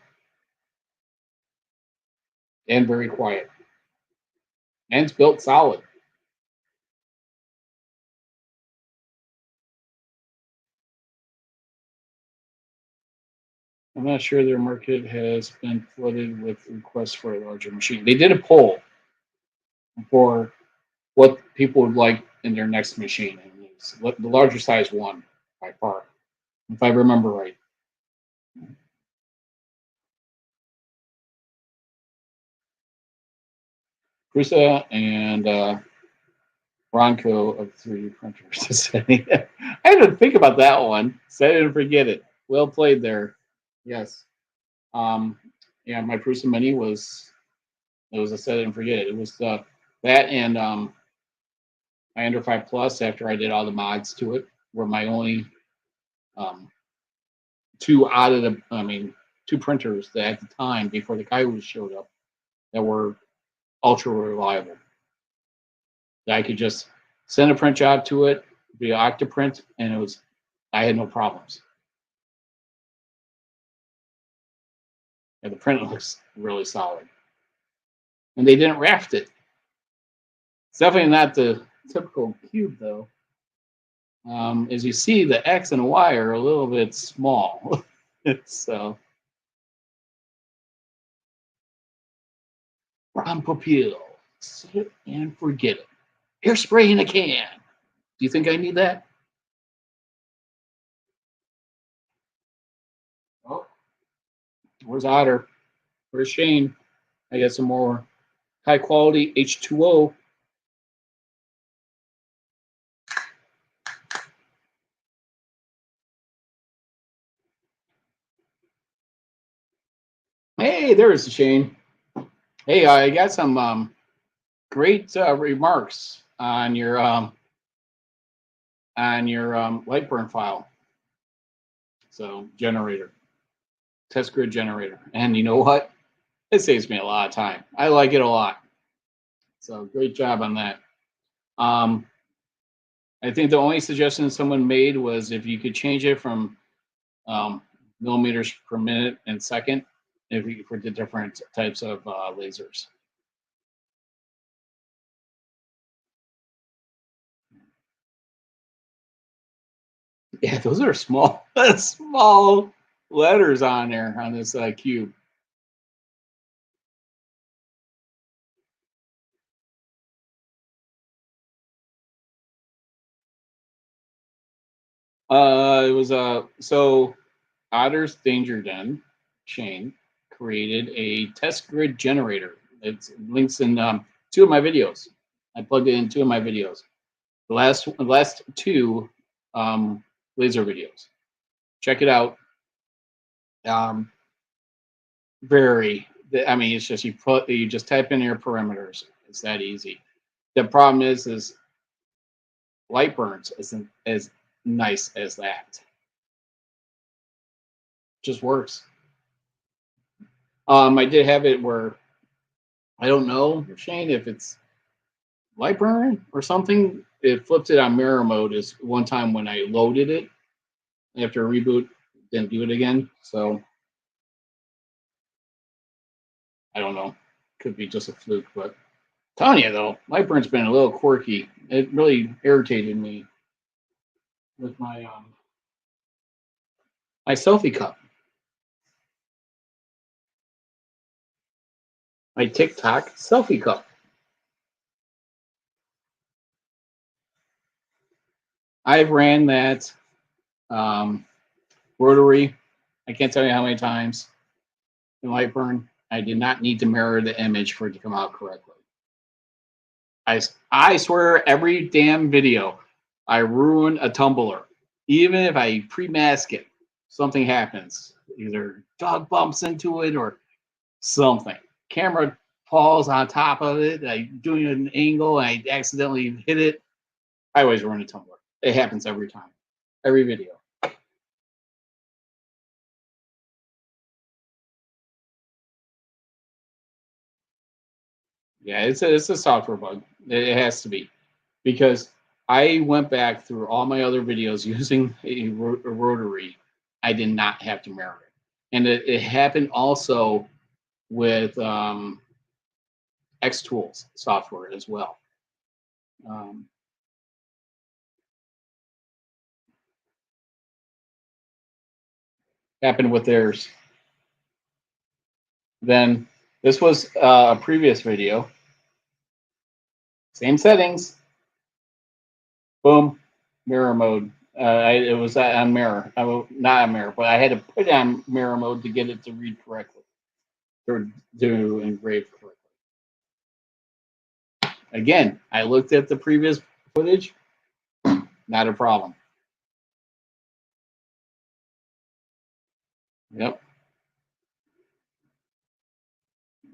A: and very quiet. And it's built solid. I'm not sure their market has been flooded with requests for a larger machine. They did a poll for what people would like in their next machine, and the larger size won by far, if I remember right. Prusa and Ronco of 3D printers. I had to think about that one, so I didn't forget it. Well played there. Yes. Um, yeah, my Prusa Mini was, it was a set and forget it. It was that and my Under 5 Plus, after I did all the mods to it, were my only um, two printers that at the time before the Kairos showed up that were ultra reliable. That I could just send a print job to it via Octoprint, and I had no problems. And the print looks really solid. And they didn't raft it. It's definitely not the typical cube, though. As you see, the X and Y are a little bit small. So, Ron Popeil, set it and forget it. Hairspray in a can. Do you think I need that? Oh, where's Otter? Where's Shane? I got some more high quality H2O. Hey, there's Shane. Hey, I got some great remarks on your Lightburn file. So generator. test grid generator. And you know what? It saves me a lot of time. I like it a lot. So great job on that. I think the only suggestion someone made was if you could change it from millimeters per minute and second for the different types of lasers. Yeah, those are small, small letters on there on this cube. It was so Otter's Danger Den, Shane, created a test grid generator. It's links in 2 of my videos. I plugged it in 2 of my videos. The last 2 laser videos. Check it out. I mean, it's just you just type in your parameters. It's that easy. The problem is light burns isn't as nice as that. Just works. I did have it where I don't know, Shane, if it's light burn or something. It flipped it on mirror mode is one time when I loaded it after a reboot, didn't do it again. So I don't know. Could be just a fluke, but telling you though, light burn's been a little quirky. It really irritated me with my my selfie cup. My TikTok selfie cup. I've ran that rotary. I can't tell you how many times in light burn. I did not need to mirror the image for it to come out correctly. I swear every damn video I ruin a tumbler. Even if I pre-mask it, something happens. Either dog bumps into it or something. Camera falls on top of it. I'm doing an angle and I accidentally hit it. I always ruin a tumbler. It happens every time. Every video. Yeah, it's a software bug. It has to be. Because I went back through all my other videos using a rotary. I did not have to mirror it. And it happened also with X-Tools software as well. Happened with theirs. Then this was a previous video. Same settings. Boom, mirror mode. It was on mirror. Not on mirror, but I had to put it on mirror mode to get it to read correctly, to engrave correctly. Again, I looked at the previous footage. Not a problem. Yep.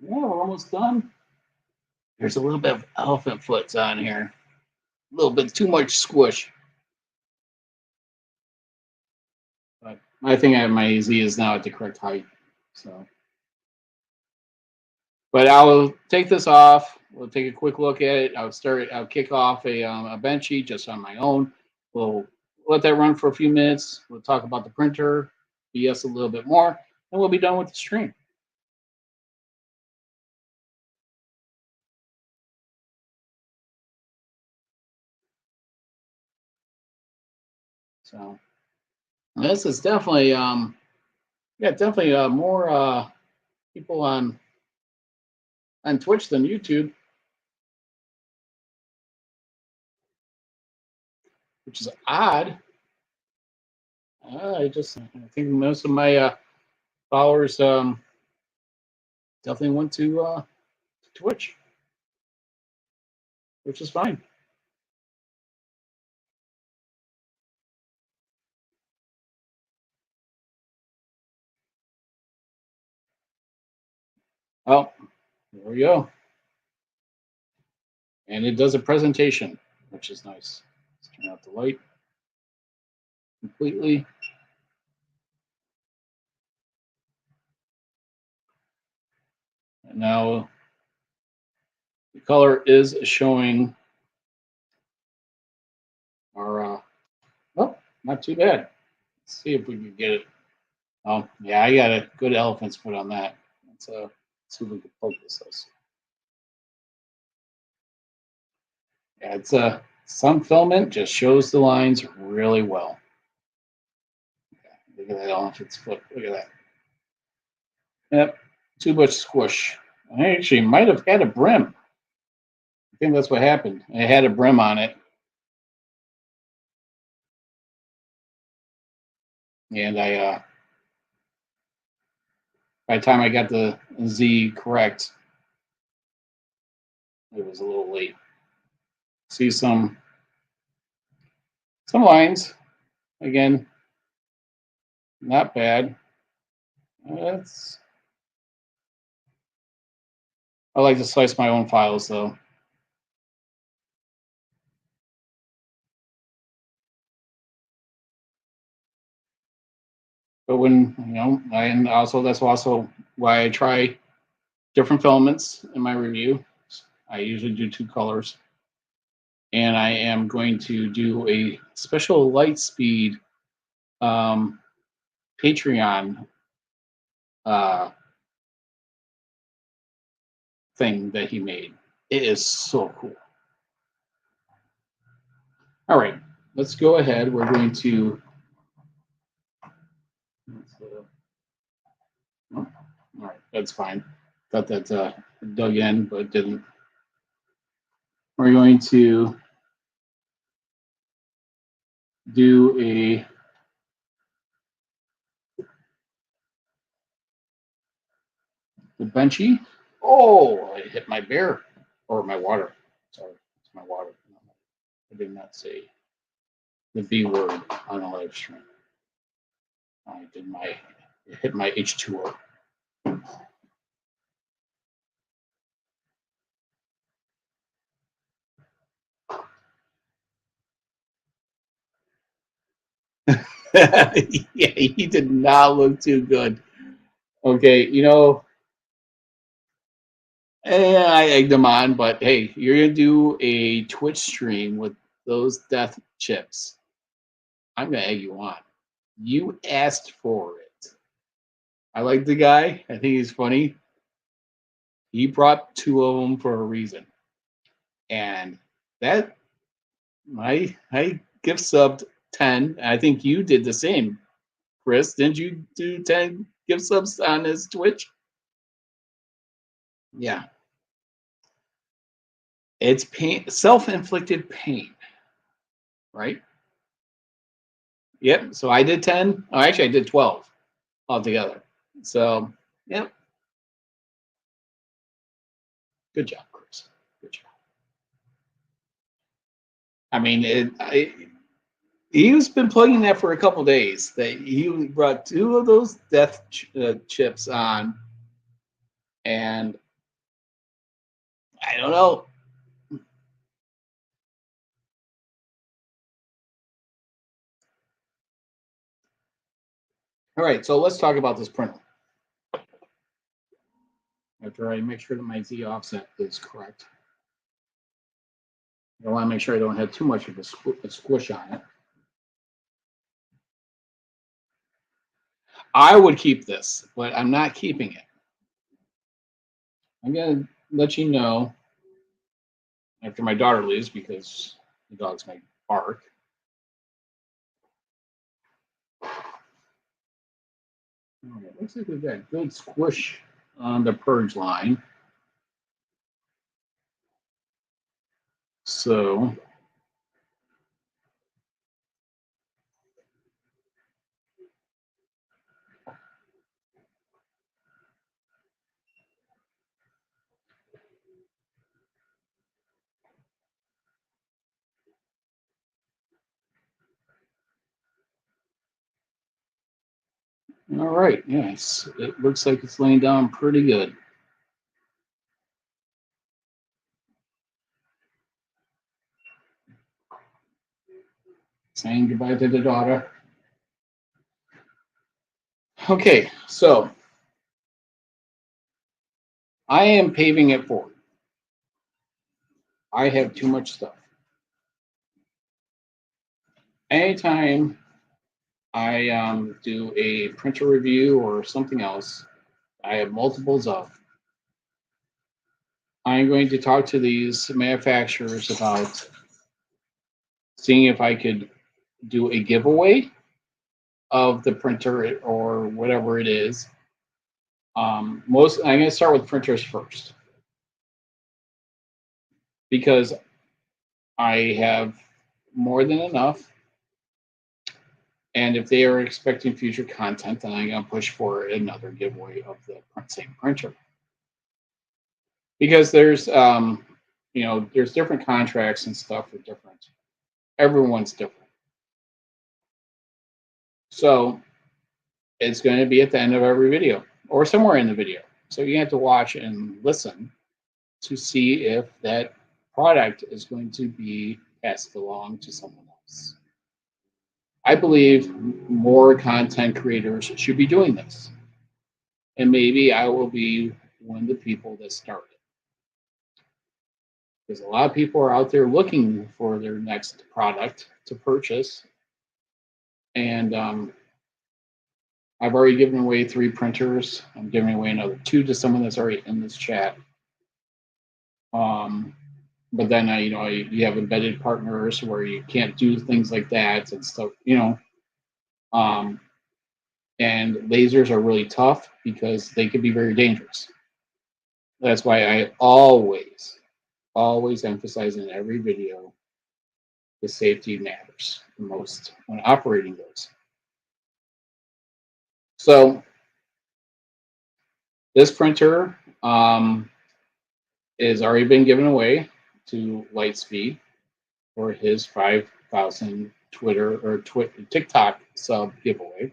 A: Yeah, we're almost done. There's a little bit of elephant foots on here. A little bit too much squish. But I think my AZ is now at the correct height. So, but I'll take this off. We'll take a quick look at it. I'll kick off a benchy just on my own. We'll let that run for a few minutes. We'll talk about the printer, BS a little bit more, and we'll be done with the stream. So this is definitely definitely more people on Twitch than YouTube, which is odd. I think most of my followers definitely went to Twitch, which is fine. Oh, there we go. And it does a presentation, which is nice. Let's turn out the light completely. Now the color is showing our, oh, not too bad. Let's see if we can get it. Oh, yeah, I got a good elephant's foot on that. Let's see if we can focus this. Yeah, it's some filament just shows the lines really well. Look at that elephant's foot. Look at that. Yep, too much squish. I actually might have had a brim. I think that's what happened. It had a brim on it. And by the time I got the Z correct, it was a little late. See some lines. Again, not bad. I like to slice my own files though. But when and also that's also why I try different filaments in my review. I usually do 2 colors, and I am going to do a special light speed Patreon thing that he made. It is so cool. All right, let's go ahead. We're going to. All right, that's fine. Thought that dug in, but it didn't. We're going to do the benchy. Oh, I hit my bear or my water. Sorry, it's my water. I did not say the B word on a live stream. I hit my H2O. Yeah, he did not look too good. Okay, I egged him on, but hey, you're gonna do a Twitch stream with those death chips. I'm gonna egg you on. You asked for it. I like the guy. I think he's funny. He brought 2 of them for a reason, and that I gift subbed 10. I think you did the same, Chris. Didn't you do 10 gift subs on his Twitch? Yeah. It's pain, self-inflicted pain, right? Yep. So I did 10. Oh, actually, I did 12 altogether. So, yep. Good job, Chris. Good job. I mean, he's been plugging that for a couple days. That he brought 2 of those death chips on, and I don't know. All right, so let's talk about this printer. After I make sure that my Z offset is correct. I want to make sure I don't have too much of a squish on it. I would keep this, but I'm not keeping it. I'm going to let you know after my daughter leaves because the dogs might bark. All right, looks like we've got good squish on the purge line. So all right, yes, it looks like it's laying down pretty good. Saying goodbye to the daughter. Okay, so I am paving it forward. I have too much stuff. Anytime I do a printer review or something else, I have multiples of. I'm going to talk to these manufacturers about seeing if I could do a giveaway of the printer or whatever it is. I'm going to start with printers first because I have more than enough. And if they are expecting future content, then I'm going to push for another giveaway of the same printer. Because there's, there's different contracts and stuff for different. Everyone's different. So it's going to be at the end of every video or somewhere in the video. So you have to watch and listen to see if that product is going to be passed along to someone else. I believe more content creators should be doing this. And maybe I will be one of the people that start it. Because a lot of people are out there looking for their next product to purchase. And I've already given away 3 printers. I'm giving away another 2 to someone that's already in this chat. But then you have embedded partners where you can't do things like that and stuff, and lasers are really tough because they can be very dangerous. That's why I always emphasize in every video the safety matters the most when operating those. So this printer has already been given away to Lightspeed for his 5,000 Twitter or TikTok sub giveaway.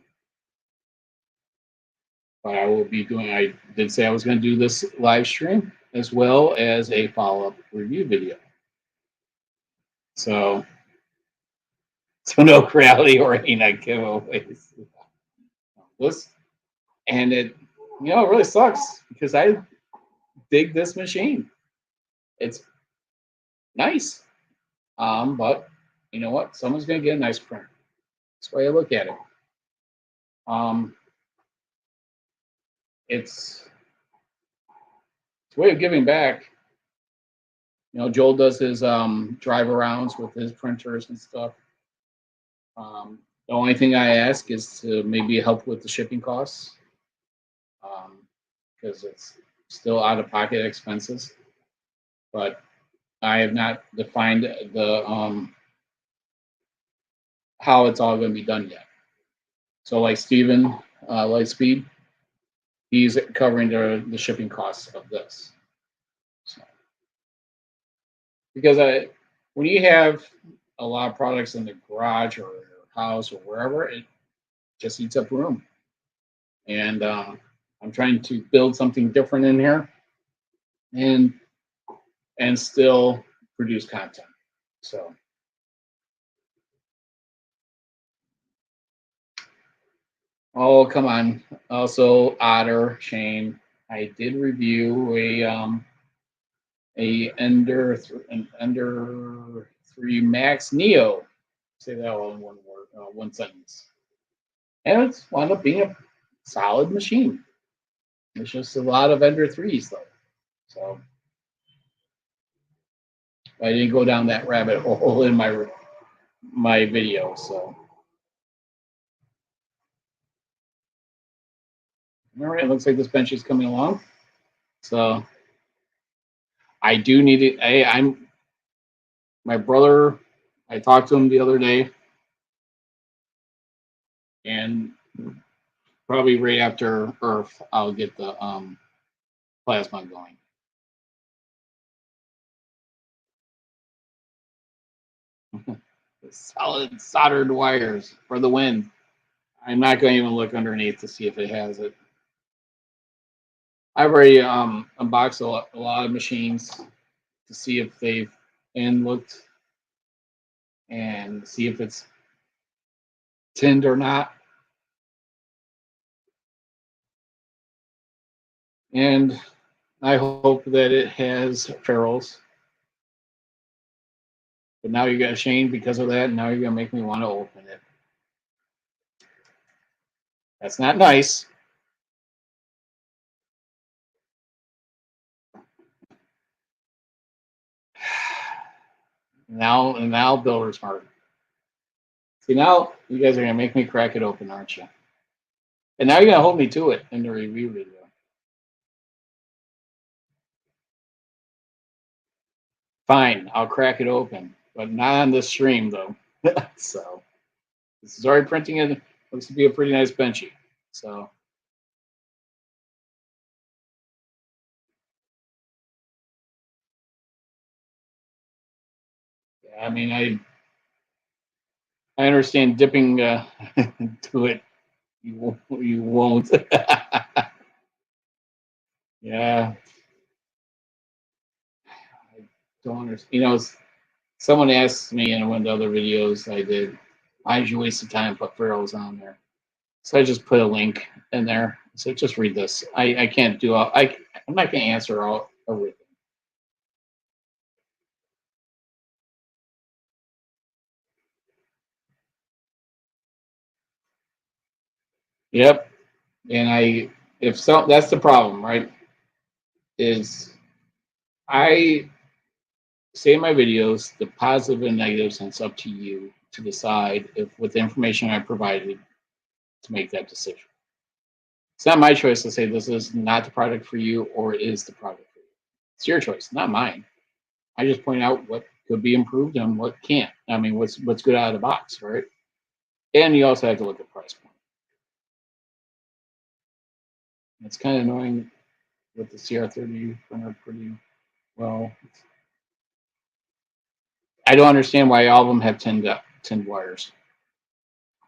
A: But I will be doing, I did say I was going to do this live stream as well as a follow-up review video. So no Creality or Enoch giveaways. And it really sucks because I dig this machine. It's nice. But you know what? Someone's going to get a nice print. That's the way I look at it. It's a way of giving back. Joel does his drive arounds with his printers and stuff. The only thing I ask is to maybe help with the shipping costs, because it's still out-of-pocket expenses. But I have not defined the how it's all going to be done yet. So like Steven Lightspeed, he's covering the shipping costs of this. So, because when you have a lot of products in the garage or your house or wherever, it just eats up room. And I'm trying to build something different in here and still produce content. So oh, come on. Also, Otter, Shane, I did review an Ender 3 Max Neo. Say that all in one word, one sentence. And it's wound up being a solid machine. It's just a lot of Ender 3s though. So I didn't go down that rabbit hole in my video. So all right, it looks like this bench is coming along. So I do need it. My brother, I talked to him the other day, and probably right after Earth, I'll get the plasma going. Solid soldered wires for the win. I'm not going to even look underneath to see if it has it. I've already unboxed a lot of machines to see if they've looked and see if it's tinned or not. And I hope that it has ferrules. But now you got Shane because of that, and now you're gonna make me want to open it. That's not nice. Now builder's mark. See, now you guys are gonna make me crack it open, aren't you? And now you're gonna hold me to it in the review video. Fine, I'll crack it open, but not on this stream though. So this is already printing it. Looks to be a pretty nice benchy. So yeah, I mean, I understand dipping to it. You won't. Yeah, I don't understand. You know, someone asked me in one of the other videos I did, why did you waste the time to put ferrules on there? So I just put a link in there. So just read this. I can't do all. I'm not going to answer all everything. Yep. And if so, that's the problem, right? Is I say in my videos the positive and negatives, and it's up to you to decide if, with the information I provided, to make that decision. It's not my choice to say this is not the product for you or it is the product for you. It's your choice, not mine. I just point out what could be improved and what can't. I mean, what's good out of the box, right? And you also have to look at price point. It's kind of annoying with the CR30 printer pretty well. I don't understand why all of them have tinned wires.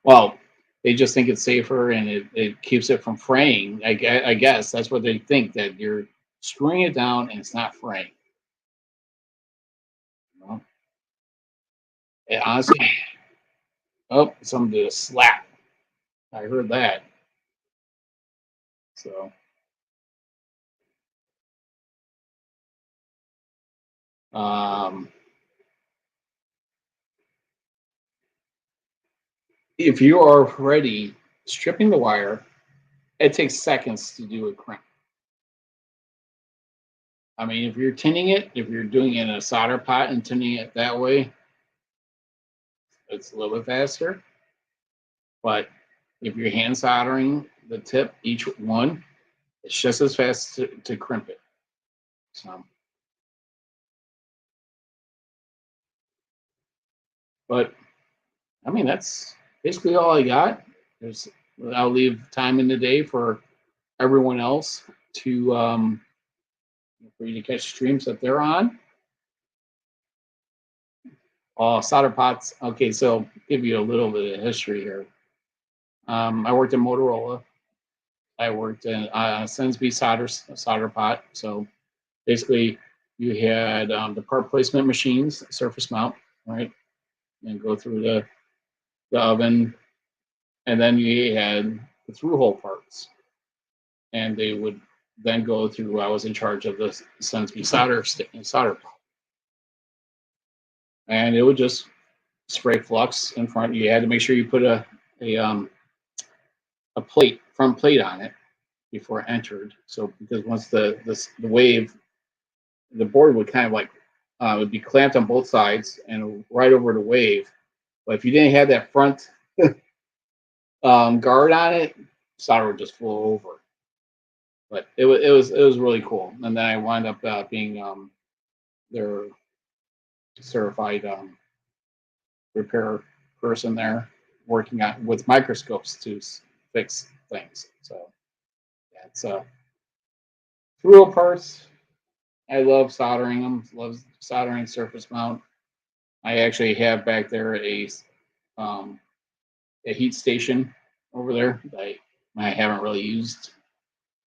A: Well, they just think it's safer and it keeps it from fraying. I guess that's what they think, that you're screwing it down and it's not fraying. You know? It honestly, oh, someone did a slap. I heard that. So, if you are already stripping the wire, it takes seconds to do a crimp. I mean, if you're tinning it, if you're doing it in a solder pot and tinning it that way, it's a little bit faster. But if you're hand soldering the tip, each one, it's just as fast to crimp it. So, but I mean, that's basically all I got. I'll leave time in the day for everyone else to for you to catch streams that they're on. Solder pots. Okay, so give you a little bit of history here. I worked in Motorola. I worked in Sensby solder pot. So basically, you had the part placement machines, surface mount, right, and go through the oven, and then you had the through hole parts, and they would then go through. I was in charge of the Sensby solder pot, and it would just spray flux in front. You had to make sure you put a front plate on it before it entered. So because once the wave, the board would kind of like would be clamped on both sides and right over the wave. But if you didn't have that front guard on it, solder would just flow over. But it was really cool. And then I wound up being their certified repair person there, working on with microscopes to fix things. So yeah, it's through parts. I love soldering them. Love soldering surface mount. I actually have back there a heat station over there that I haven't really used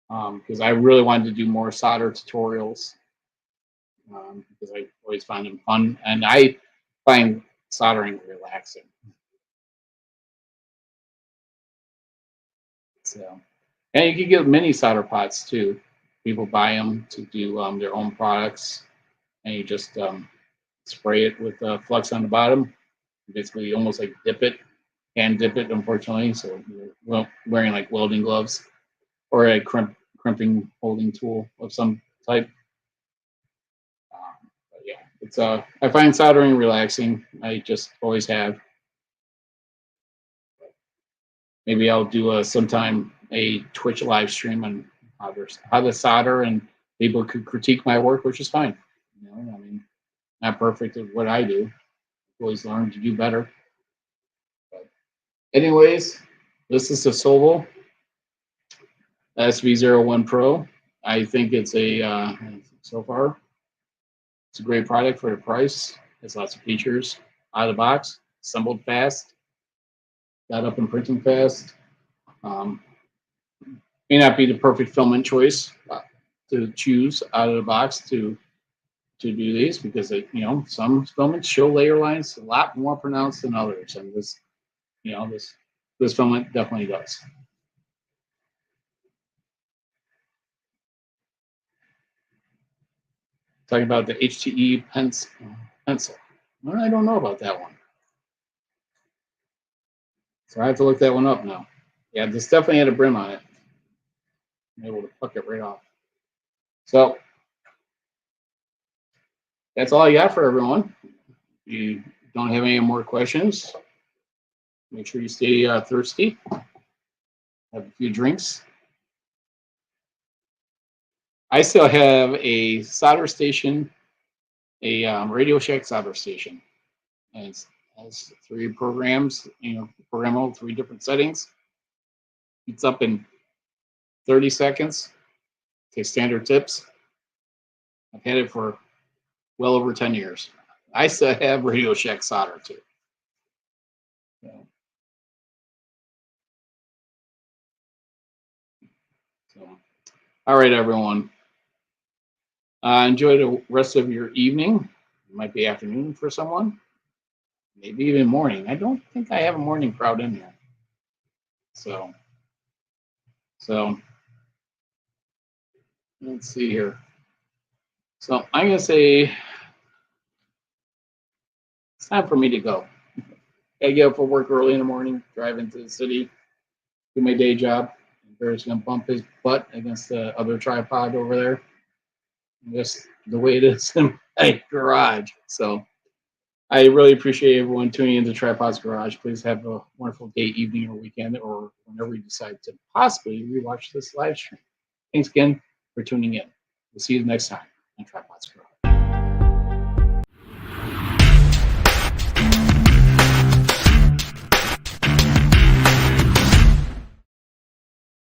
A: because I really wanted to do more solder tutorials because I always find them fun, and I find soldering relaxing. So, and you can get mini solder pots too. people buy them to do their own products, and you just spray it with flux on the bottom. Basically, almost like dip it, hand dip it, unfortunately. So you're wearing like welding gloves or a crimping holding tool of some type. But yeah, it's I find soldering relaxing. I just always have. Maybe I'll do sometime a Twitch live stream on how to solder, and people could critique my work, which is fine. You know, I mean, not perfect at what I do. Always learn to do better. But anyways, this is the SOVOL SV01 Pro. I think it's so far, it's a great product for the price. Has lots of features out of the box, assembled fast, got up and printing fast. May not be the perfect filament choice to choose out of the box to do these, because some filaments show layer lines a lot more pronounced than others, and this this filament definitely does. Talking about the HTE pencil. Well, I don't know about that one, so I have to look that one up now. Yeah, this definitely had a brim on it. I'm able to pluck it right off. So that's all I got for everyone. If you don't have any more questions, make sure you stay thirsty. Have a few drinks. I still have a solder station, a Radio Shack solder station, and it has 3 programs. Programmable 3 different settings. It's up in 30 seconds. Takes standard tips. I've had it for well over 10 years. I still have Radio Shack solder too. So, all right, everyone. Enjoy the rest of your evening. It might be afternoon for someone, maybe even morning. I don't think I have a morning crowd in here. So let's see here. So I'm gonna say it's time for me to go. I get up for work early in the morning, drive into the city, do my day job. Barry's gonna bump his butt against the other tripod over there. Just the way it is in my garage. So I really appreciate everyone tuning into Tripod's Garage. Please have a wonderful day, evening, or weekend, or whenever you decide to possibly rewatch this live stream. Thanks again for tuning in. We'll see you next time on Tripod's Garage.